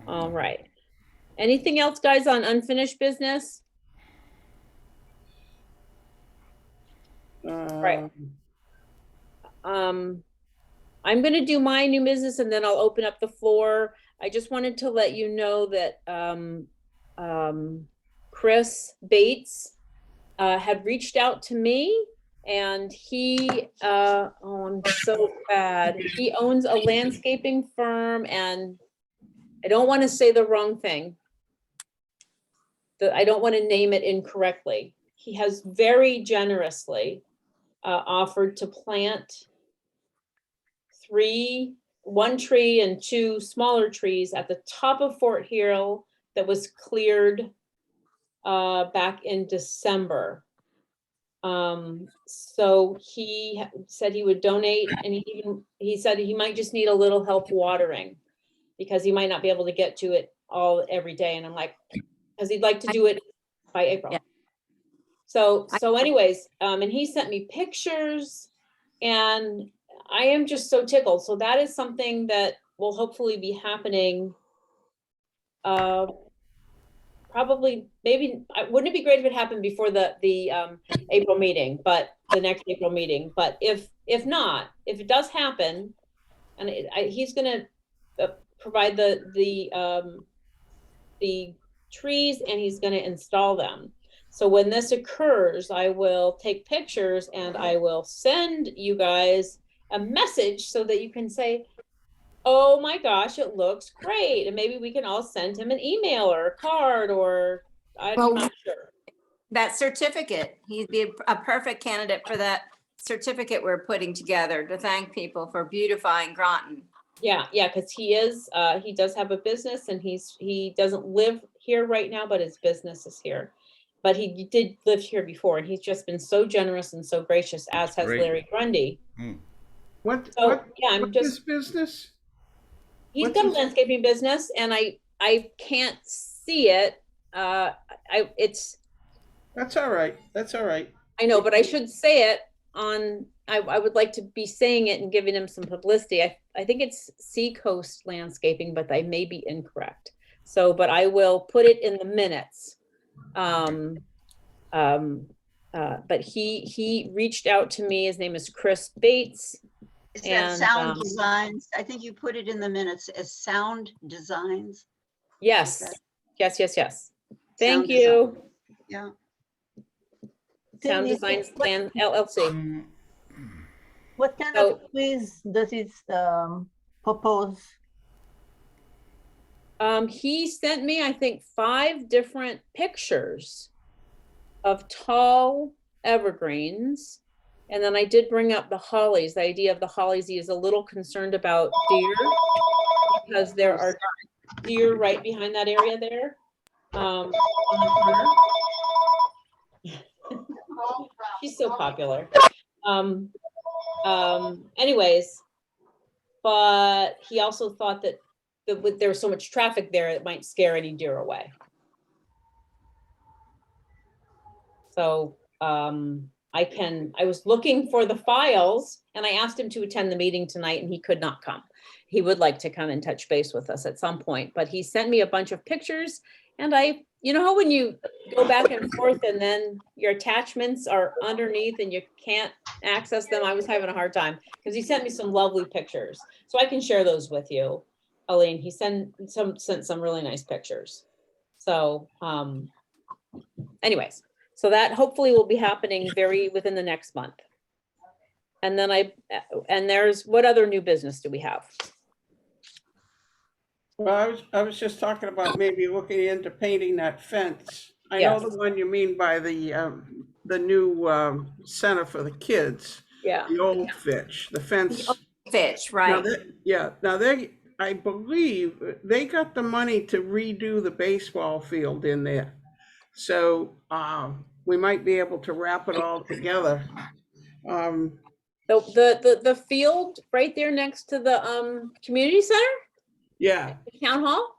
All right. Anything else, guys, on unfinished business? Right. I'm going to do my new business and then I'll open up the floor. I just wanted to let you know that Chris Bates had reached out to me, and he, oh, I'm so bad. He owns a landscaping firm, and I don't want to say the wrong thing. I don't want to name it incorrectly. He has very generously offered to plant one tree and 2 smaller trees at the top of Fort Hill that was cleared back in December. So he said he would donate, and he said he might just need a little help watering because he might not be able to get to it every day. And I'm like, because he'd like to do it by April. Yeah. So anyways, and he sent me pictures, and I am just so tickled. So that is something that will hopefully be happening. Probably, maybe, wouldn't it be great if it happened before the April meeting, but the next April meeting? But if not, if it does happen, and he's going to provide the trees, and he's going to install them. So when this occurs, I will take pictures and I will send you guys a message so that you can say, oh my gosh, it looks great. And maybe we can all send him an email or a card, or I'm not sure. That certificate, he'd be a perfect candidate for that certificate we're putting together to thank people for beautifying Groton. Yeah, because he does have a business, and he doesn't live here right now, but his business is here. But he did live here before, and he's just been so generous and so gracious, as has Larry Grundy. What's his business? He's got a landscaping business, and I can't see it. It's. That's all right. That's all right. I know, but I should say it on. I would like to be saying it and giving him some publicity. I think it's Seacoast Landscaping, but I may be incorrect. So, but I will put it in the minutes. But he reached out to me. His name is Chris Bates. Is that Sound Designs? I think you put it in the minutes as Sound Designs. Yes. Thank you. Design. Yeah. Sound Designs Plan LLC. What kind of trees does it propose? He sent me, I think, 5 different pictures of tall evergreens. And then I did bring up the hollies, the idea of the hollies. He is a little concerned about deer because there are deer right behind that area there. On the corner. She's so popular. Anyways, but he also thought that there was so much traffic there, it might scare any deer away. So I was looking for the files and I asked him to attend the meeting tonight and he could not come. He would like to come and touch base with us at some point, but he sent me a bunch of pictures and you know how when you go back and forth and then your attachments are underneath and you can't access them? I was having a hard time because he sent me some lovely pictures. So I can share those with you, Aline. He sent some really nice pictures. So anyways. So that hopefully will be happening within the next month. And then what other new business do we have? Well, I was just talking about maybe looking into painting that fence. I Yes. know the one you mean by the new center for the kids. Yeah. The old Fitch, the fence. Fitch, Now right? I believe they got the money to redo the baseball field in there. So we might be able to wrap it all together. The field right there next to the community center, Yeah, the town hall,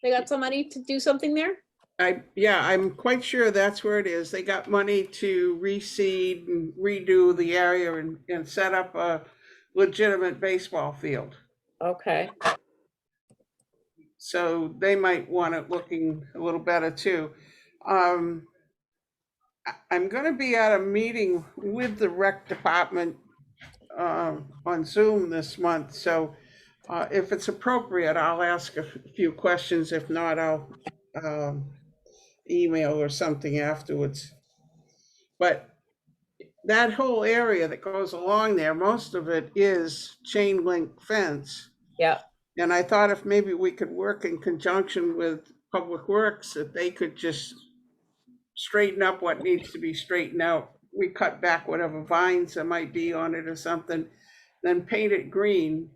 they got some money to do something there. I'm quite sure that's where it is. They got money to reseed and redo the area and set up a legitimate baseball field. Okay. So they might want it looking a little better too. I'm going to be at a meeting with the rec department on Zoom this month. So if it's appropriate, I'll ask a few questions. If not, I'll email or something afterwards. But that whole area that goes along there, most of it is chain link fence. Yeah. And I thought if maybe we could work in conjunction with Public Works, that they could just straighten up what needs to be straightened out. We cut back whatever vines there might be on it or something, then paint it green.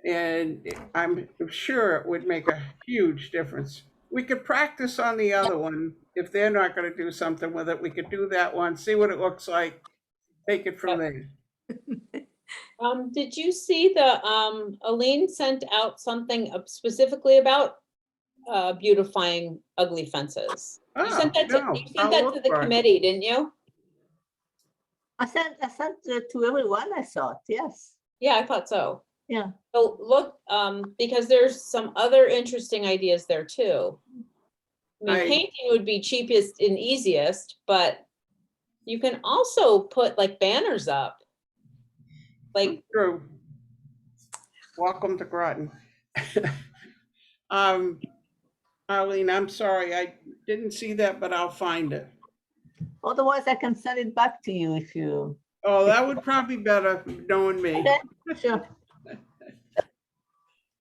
And I'm sure it would make a huge difference. We could practice on the other one. If they're not going to do something with it, we could do that one, see what it looks like, take it from there. Did you see Aline sent out something specifically about beautifying ugly fences? You sent that to the committee, didn't you? I sent it to everyone, I thought, yes. Yeah, I thought so. Yeah. So look, because there's some other interesting ideas there too. I mean, painting would be cheapest and easiest, but you can also put like banners up. Like true. Welcome to Groton. Arlene, I'm sorry, I didn't see that, but I'll find it. Otherwise, I can send it back to you if you. Oh, that would probably be better, knowing me. Okay, sure.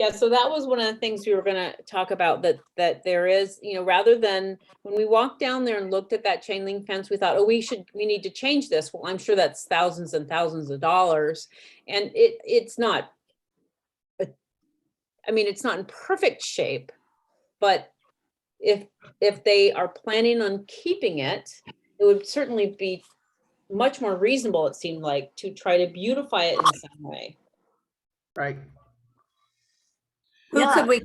Yeah, so that was one of the things we were gonna talk about, that there is, rather than when we walked down there and looked at that chain link fence, we thought, oh, we need to change this. Well, I'm sure that's thousands and thousands of dollars. And it's not, it's not in perfect shape, but if they are planning on keeping it, it would certainly be much more reasonable, it seemed like, to try to beautify it in some way. Right. Who could we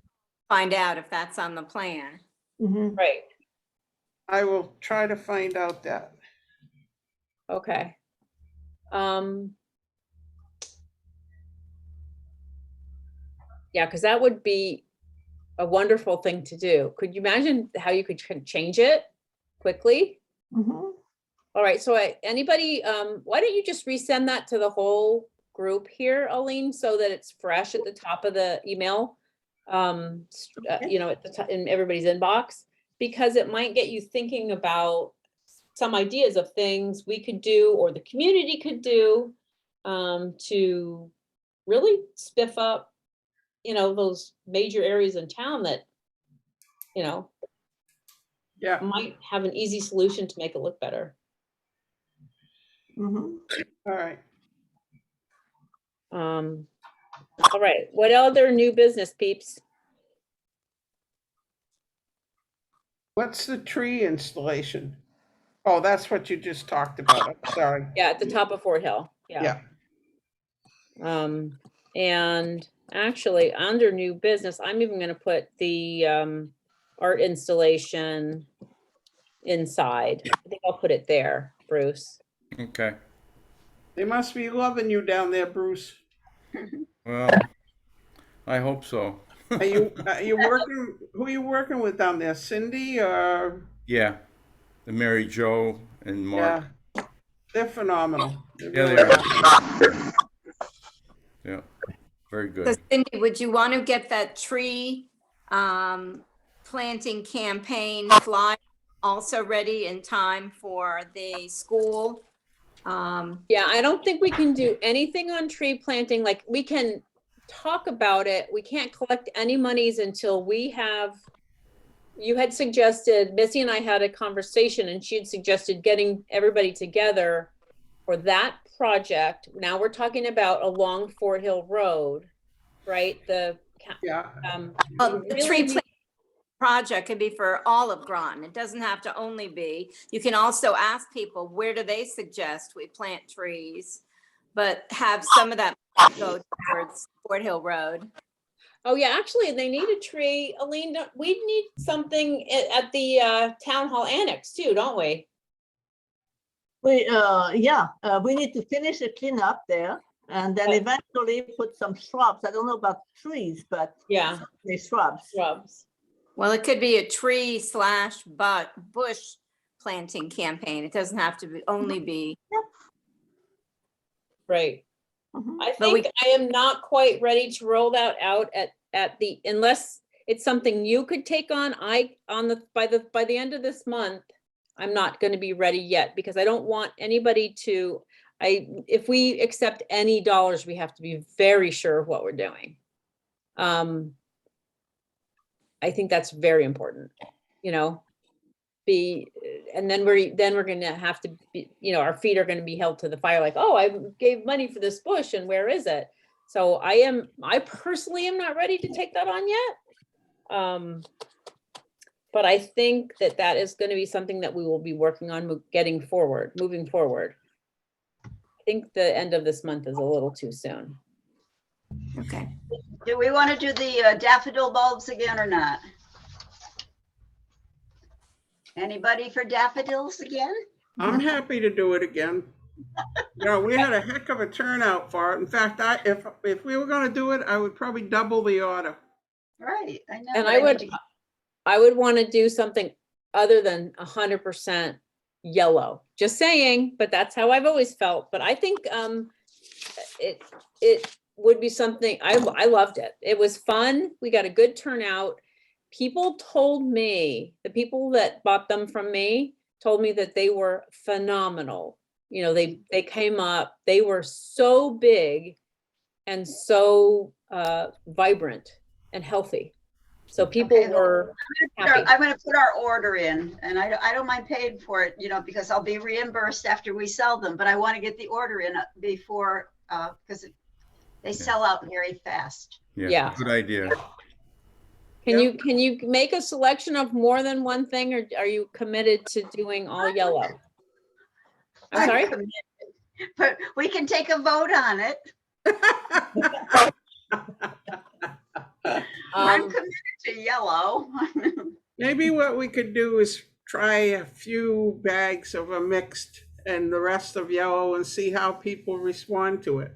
find out if that's on the plan? Mm-hmm. Right. I will try to find out that. Okay. Yeah, because that would be a wonderful thing to do. Could you imagine how you could change it quickly? Mm-hmm. All right, so anybody, why don't you just resend that to the whole group here, Aline, so that it's fresh at the top of the email, at the top in everybody's inbox, because it might get you thinking about some ideas of things we could do or the community could do to really spiff up, those major areas in town that, might have an easy solution to make it look better. Mm-hmm. All right. All right, what other new business, peeps? What's the tree installation? Oh, that's what you just talked about. I'm sorry. Yeah, at the top of Fort Hill, yeah. Yeah. And actually, under new business, I'm even gonna put the, art installation inside. I think I'll put it there, Bruce. Okay. They must be loving you down there, Bruce. Well, I hope so. Are you working, who are you working with down there? Cindy or? Yeah, the Mary Jo and Mark. Yeah, they're phenomenal. Yeah, really they are. are. Yeah, very So good. Cindy, would you want to get that tree planting campaign flyer also ready in time for the school? Yeah, I don't think we can do anything on tree planting, like, we can talk about it, we can't collect any monies until we have, you had suggested, Missy and I had a conversation, and she had suggested getting everybody together for that project. Now we're talking about along Fort Hill Road, right? Yeah. Well, the really tree need- planting project could be for all of Groton. It doesn't have to only be. You can also ask people, where do they suggest we plant trees? But have some of that go towards Fort Hill Road. Oh, yeah, actually, they need a tree. Aline, we need something at the town hall annex too, don't we? We, we need to finish the cleanup there and then eventually put some shrubs. I don't know about trees, but Yeah, the shrubs. shrubs. Well, it could be a tree / bush planting campaign. It doesn't have to only be. Right. Mhm. I But we- think I am not quite ready to roll that out at the, unless it's something you could take on, by the end of this month, I'm not gonna be ready yet, because I don't want anybody to, if we accept any dollars, we have to be very sure of what we're doing. I think that's very important, and then we're gonna have to be, our feet are gonna be held to the fire, like, oh, I gave money for this bush and where is it? So I personally am not ready to take that on yet. But I think that is gonna be something that we will be working on moving forward. I think the end of this month is a little too soon. Okay. Do we want to do the daffodil bulbs again or not? Anybody for daffodils again? I'm happy to do it again. We had a heck of a turnout for it. In fact, if we were going to do it, I would probably double the order. Right, I know. And but I would want to do something other than 100% yellow. Just saying, but that's how I've always felt. But I think it would be something, I loved it. It was fun. We got a good turnout. People told me, the people that bought them from me told me that they were phenomenal. They came up, they were so big and so vibrant and healthy. So people Okay, well, were happy. I'm going to put our order in, and I don't mind paying for it, because I'll be reimbursed after we sell them, but I want to get the order in before, because they sell out very fast. Yeah. Good idea. Can you make a selection of more than one thing, or are you committed to doing all yellow? I'm sorry? committed, but we can take a vote on it. I'm committed to yellow. Maybe what we could do is try a few bags of a mixed and the rest of yellow and see how people respond to it.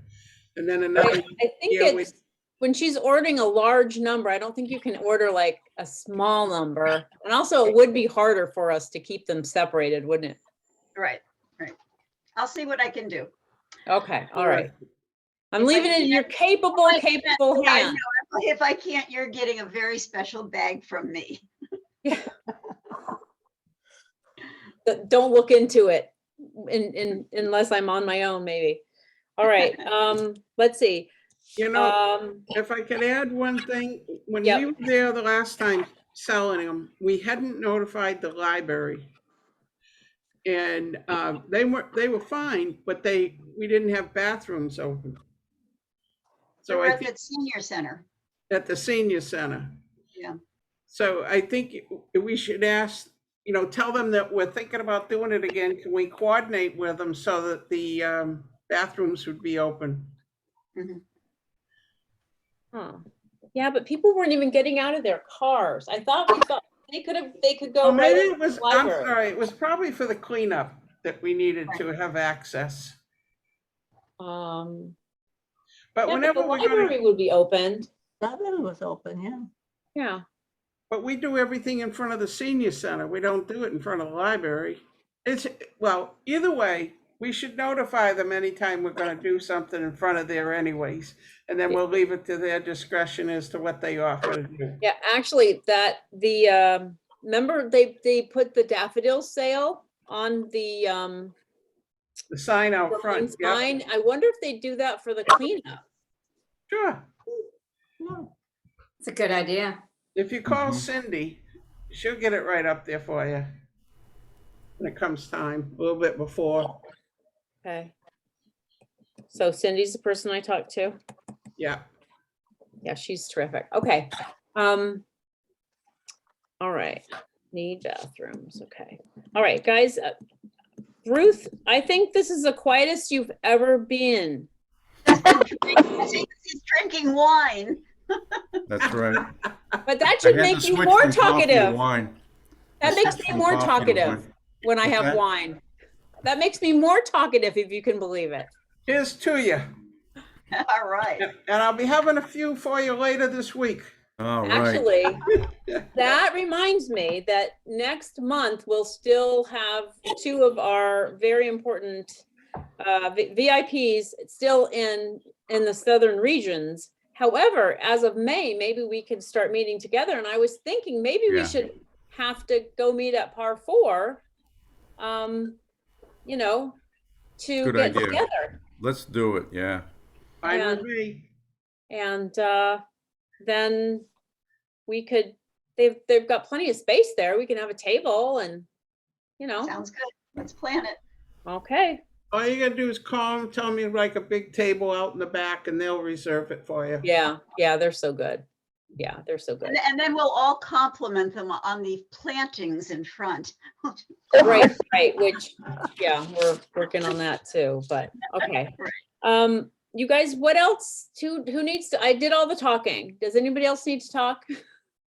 And then another. I think it's, when she's ordering a large number, I don't think you can order like a small number. And also it would be harder for us to keep them separated, wouldn't it? Right. I'll see what I can do. Okay, all right. I'm If I leaving it in your capable I hands. know. If I can't, you're getting a very special bag from me. Don't look into it unless I'm on my own, maybe. All right, let's see. If I could add one thing, when we were there the last time selling them, we hadn't notified the library. And they were fine, but we didn't have bathrooms open. So We're I at think the senior center. at the senior center. Yeah. So I think we should ask, tell them that we're thinking about doing it again. Can we coordinate with them so that the bathrooms would be open? Huh. Yeah, but people weren't even getting out of their cars. I thought they could go Oh, right maybe into it was, the I'm library. sorry, it was probably for the cleanup that we needed to have access. Um, But yeah, but whenever the we're gonna, library would be opened. Library was open, yeah. Yeah. but we do everything in front of the senior center. We don't do it in front of the library. Well, either way, we should notify them anytime we're gonna do something in front of there anyways. And then we'll leave it to their discretion as to what they offer to do. Yeah, actually, remember they put the daffodil sale on the sign out main front, yeah, sign. I wonder if they do that for the cleanup. sure. It's a good idea. If you call Cindy, she'll get it right up there for you when it comes time, a little bit before. Okay. So Cindy's the person I talked to. Yeah. Yeah, she's terrific. Okay. All right. Need bathrooms. Okay. All right, guys. Ruth, I think this is the quietest you've ever been. He's drinking wine. That's right. But that I should had make to you switch more from coffee to talkative. wine. That makes me From more coffee to talkative wine. when I What's have that? wine. That makes me more talkative, if you can believe it. Here's to you. All right. And I'll be having a few for you later this week. All right. Actually, that reminds me that next month we'll still have two of our very important VIPs still in the southern regions. However, as of May, maybe we could start meeting together. And I was thinking maybe we Yeah. should have to go meet at Par 4, to Good get idea. together. Let's do it. Yeah. Fine with And- me. And then we could, they've got plenty of space there. We can have a table and, Sounds good. Let's plan it. okay. All you gotta do is call them, tell me like a big table out in the back and they'll reserve it for you. Yeah, they're so good. Yeah, they're so good. And then we'll all compliment them on the plantings in front. Right, which, yeah, we're working on that too, but, okay. You guys, what else? Who needs to, I did all the talking. Does anybody else need to talk?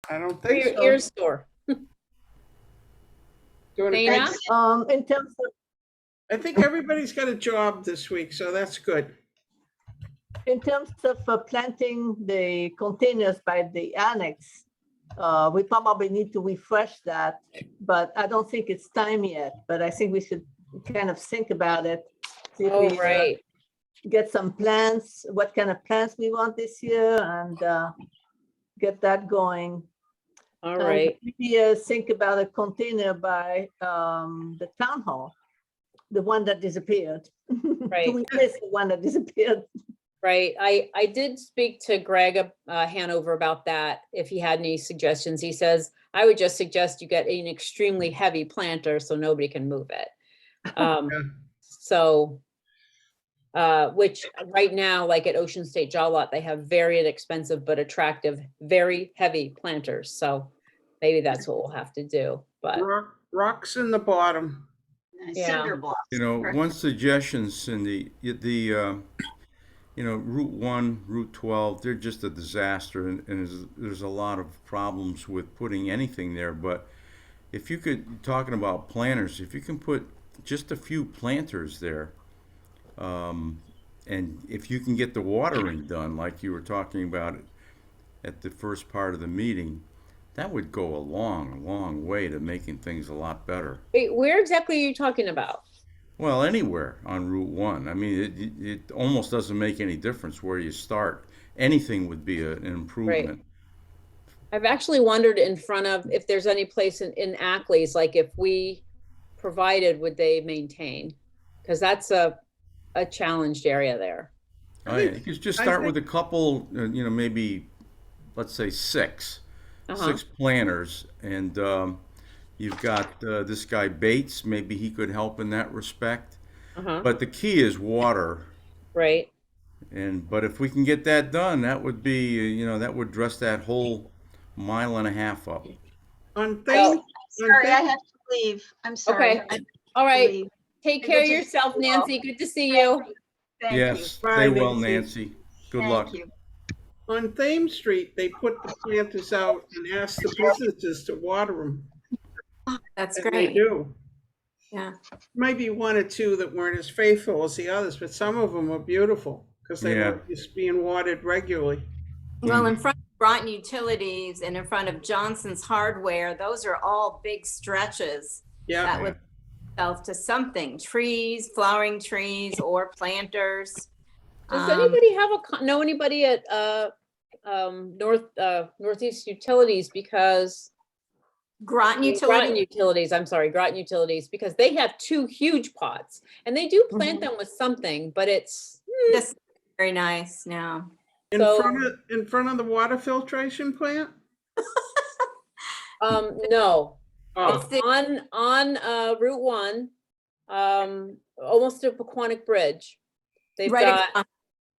I don't Or think your so. ears sore? Doing a Dana? good- In terms of I think everybody's got a job this week, so that's good. planting the containers by the annex, we probably need to refresh that, but I don't think it's time yet. But I think we should kind of think about it. See if Oh, we, right. get some plans, what kind of plans we want this year, and get that going. All And right. maybe think about a container by the town hall, the one that disappeared. Right. To replace the one that disappeared. Right. I did speak to Greg Hanover about that. If he had any suggestions, he says, I would just suggest you get an extremely heavy planter so nobody can move it. So, which right now, like at Ocean State Jaw Lot, they have very inexpensive but attractive, very heavy planters. So maybe that's what we'll have to do, but Rocks in the bottom. Yeah. Cinder blocks. One suggestion, Cindy, Route 1, Route 12, they're just a disaster, and there's a lot of problems with putting anything there. But if you could, talking about planters, if you can put just a few planters there, and if you can get the watering done, like you were talking about at the first part of the meeting, that would go a long, long way to making things a lot better. wait, where exactly are you talking about? Well, anywhere on Route 1. I mean, it almost doesn't make any difference where you start. Anything would be an improvement. I've actually wondered in front of, if there's any place in Ackley's, like if we provided, would they maintain? Because that's a challenged area there. Oh, yeah. You could just start with a couple, maybe, let's say 6 planters, and you've got this guy Bates. Maybe he could help in that respect. But the key is water. Right. But if we can get that done, that would be, that would address that whole mile and a half up. On Well, Thames, Sorry, I have to leave. I'm sorry. Okay. I have all to right. leave. Take Good care of to see yourself, you all. Nancy. Good to see you. Thank you. Yes, Bye, stay well, Nancy. Nancy. Good Thank luck. you. on Thames Street, they put the planters out and ask the businesses to water them. That's And they great. do. Yeah. Might be one or two that weren't as faithful as the others, but some of them were beautiful because they Yeah. were just being watered regularly. Well, in front of Groton Utilities and in front of Johnson's Hardware, those are all big stretches Yeah. that would self to something, trees, flowering trees or planters. Does anybody have know anybody at Northeast Utilities? Because Groton Groton Utilities? Utilities, I'm sorry, Groton Utilities, because they have 2 huge pots and they do plant Mhm. them with something, but it's This is very nice now. In So- front of the water filtration plant? no. Oh, It's the- On Route 1, almost to Pequannock Bridge. They've right got across-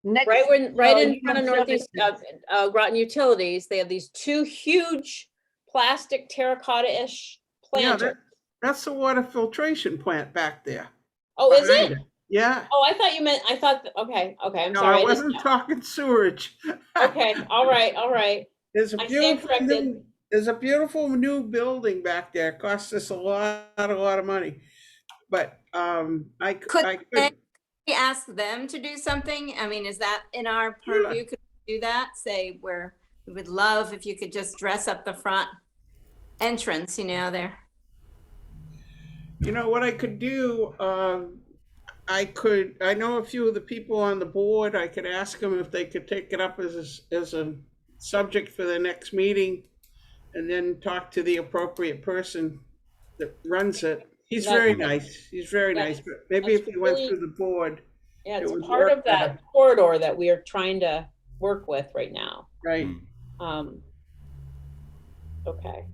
Next, right in front human of Northeast services. Groton Utilities, they have these 2 huge plastic terracotta-ish yeah, planters. that's the water filtration plant back there. Oh, is behind it? Yeah. Oh, I thought you meant, okay, I'm No, sorry. I didn't wasn't know. talking sewage. Okay, all right. There's a I stand beautiful corrected. new, there's a beautiful new building back there. It cost us a lot of money. But I could we ask them to do something? I mean, is that in our purview? Could we do that? Say we would love if you could just dress up the front entrance, there. you know what I could do? I know a few of the people on the board. I could ask them if they could take it up as a subject for the next meeting, and then talk to the appropriate person that runs it. He's That's- very nice. He's very that- nice. But maybe that's if he went really- through the board, Yeah, It it's would part work of that better. corridor that we are trying to work with right now. right? Okay.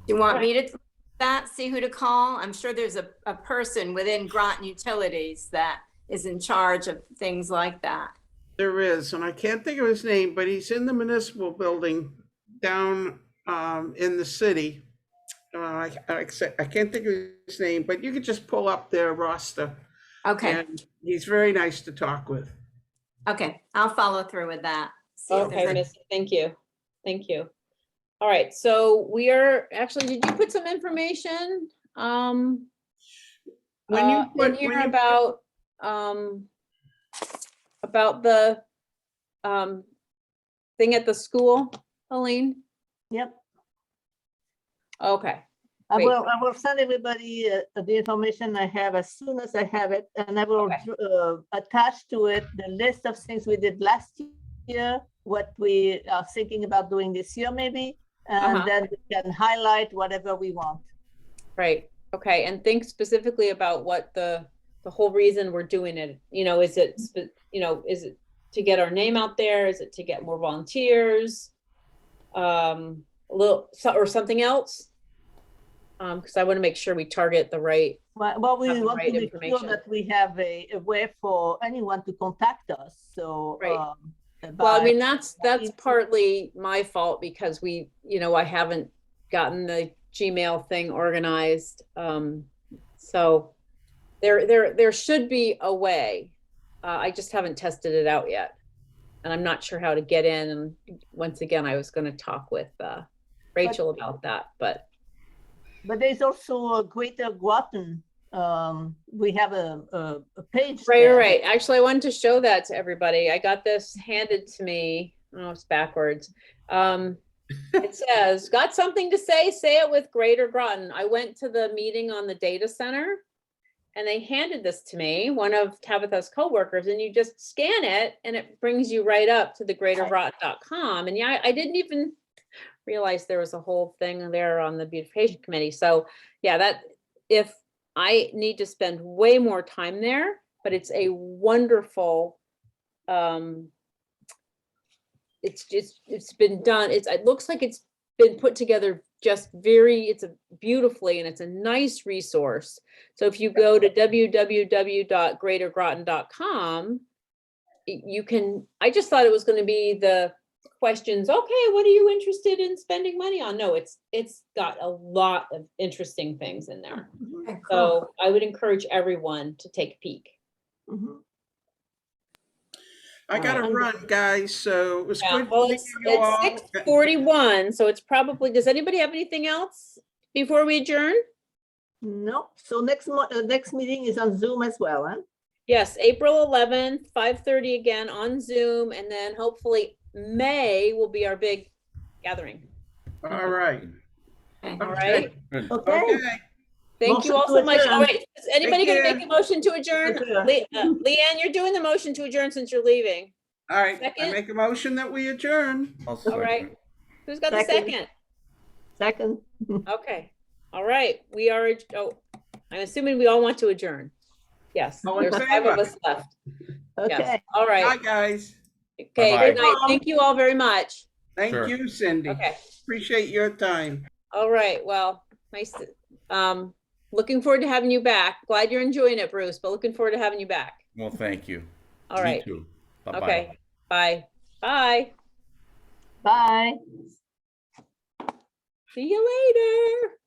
Do you want me to do that, see who to call? I'm sure there's a person within Groton Utilities that is in charge of things like that. There is, and I can't think of his name, but he's in the municipal building down in the city. I can't think of his name, but you could just pull up their roster. Okay, And he's very nice to talk with. okay, I'll follow through with that. See if Okay, there's any- Miss, thank you. All right, so we are, actually, did you put some information? When you In put, here when you, about the, thing at the school, Helene? Yep. Okay, I Great. will send everybody the information I have as soon as I have it, and I will attach to it the list of things we did last year, what we are thinking about doing this year maybe, and then we can highlight whatever we want. right, okay, and think specifically about what the whole reason we're doing it, is it, is it to get our name out there? Is it to get more volunteers? Or something else? Because I want to make sure we target the right, Well, we Have the want right to make sure information. that we have a way for anyone to contact us, so. Right. well, I by- mean, that's partly my fault because I haven't gotten the Gmail thing organized. So there should be a way. I just haven't tested it out yet. And I'm not sure how to get in. And once again, I was going to talk with Rachel about that, but there's also a Greater Groton. We have a page. right. there. Actually, I wanted to show that to everybody. I got this handed to me. Oh, it's backwards. It says, got something to say it with Greater Groton. I went to the meeting on the data center and they handed this to me, one of Tabitha's coworkers, and you just scan it and it brings you right up to the greatergroton.com. And yeah, I didn't even realize there was a whole thing there on the beautification committee. So yeah, that if I need to spend way more time there, but it's a wonderful, it's been done. It looks like it's been put together just it's a beautifully, and it's a nice resource. So if you go to www.greatergroton.com, you can, I just thought it was going to be the questions, okay, what are you interested in spending money on? No, it's got a lot of interesting things in there. Okay, cool. So I would encourage everyone to take a peek. Mhm. I gotta Alright. run, guys, so it was Yeah, good well, meeting it's you all. 6:41, so it's probably, does anybody have anything else before we adjourn? No, so next meeting is on Zoom as well, huh? Yes, April 11th, 5:30 again on Zoom, and then hopefully May will be our big gathering. All right. Okay. All right. Good. Okay. Okay. Thank you Motion all to so much. All adjourn. right, is anybody Take gonna make care. a motion to adjourn? Adjourn. Leanne, you're doing the motion to adjourn since you're leaving. All right. I Second? make a motion that we adjourn. I'll All right. second. Who's got the Second. second? Second. Okay, all right, we are, I'm assuming we all want to adjourn. Yes, All in there's 5 of favor? us left. Yes, Okay. all Bye, right. guys. Okay, Bye-bye. good night. Thank you all very much. Thank Sure. you, Cindy. Okay, Appreciate your time. all right, well, nice, looking forward to having you back. Glad you're enjoying it, Bruce, but looking forward to having you back. Well, thank you. All Me right, too. Bye-bye. okay, bye, bye. Bye. See you later.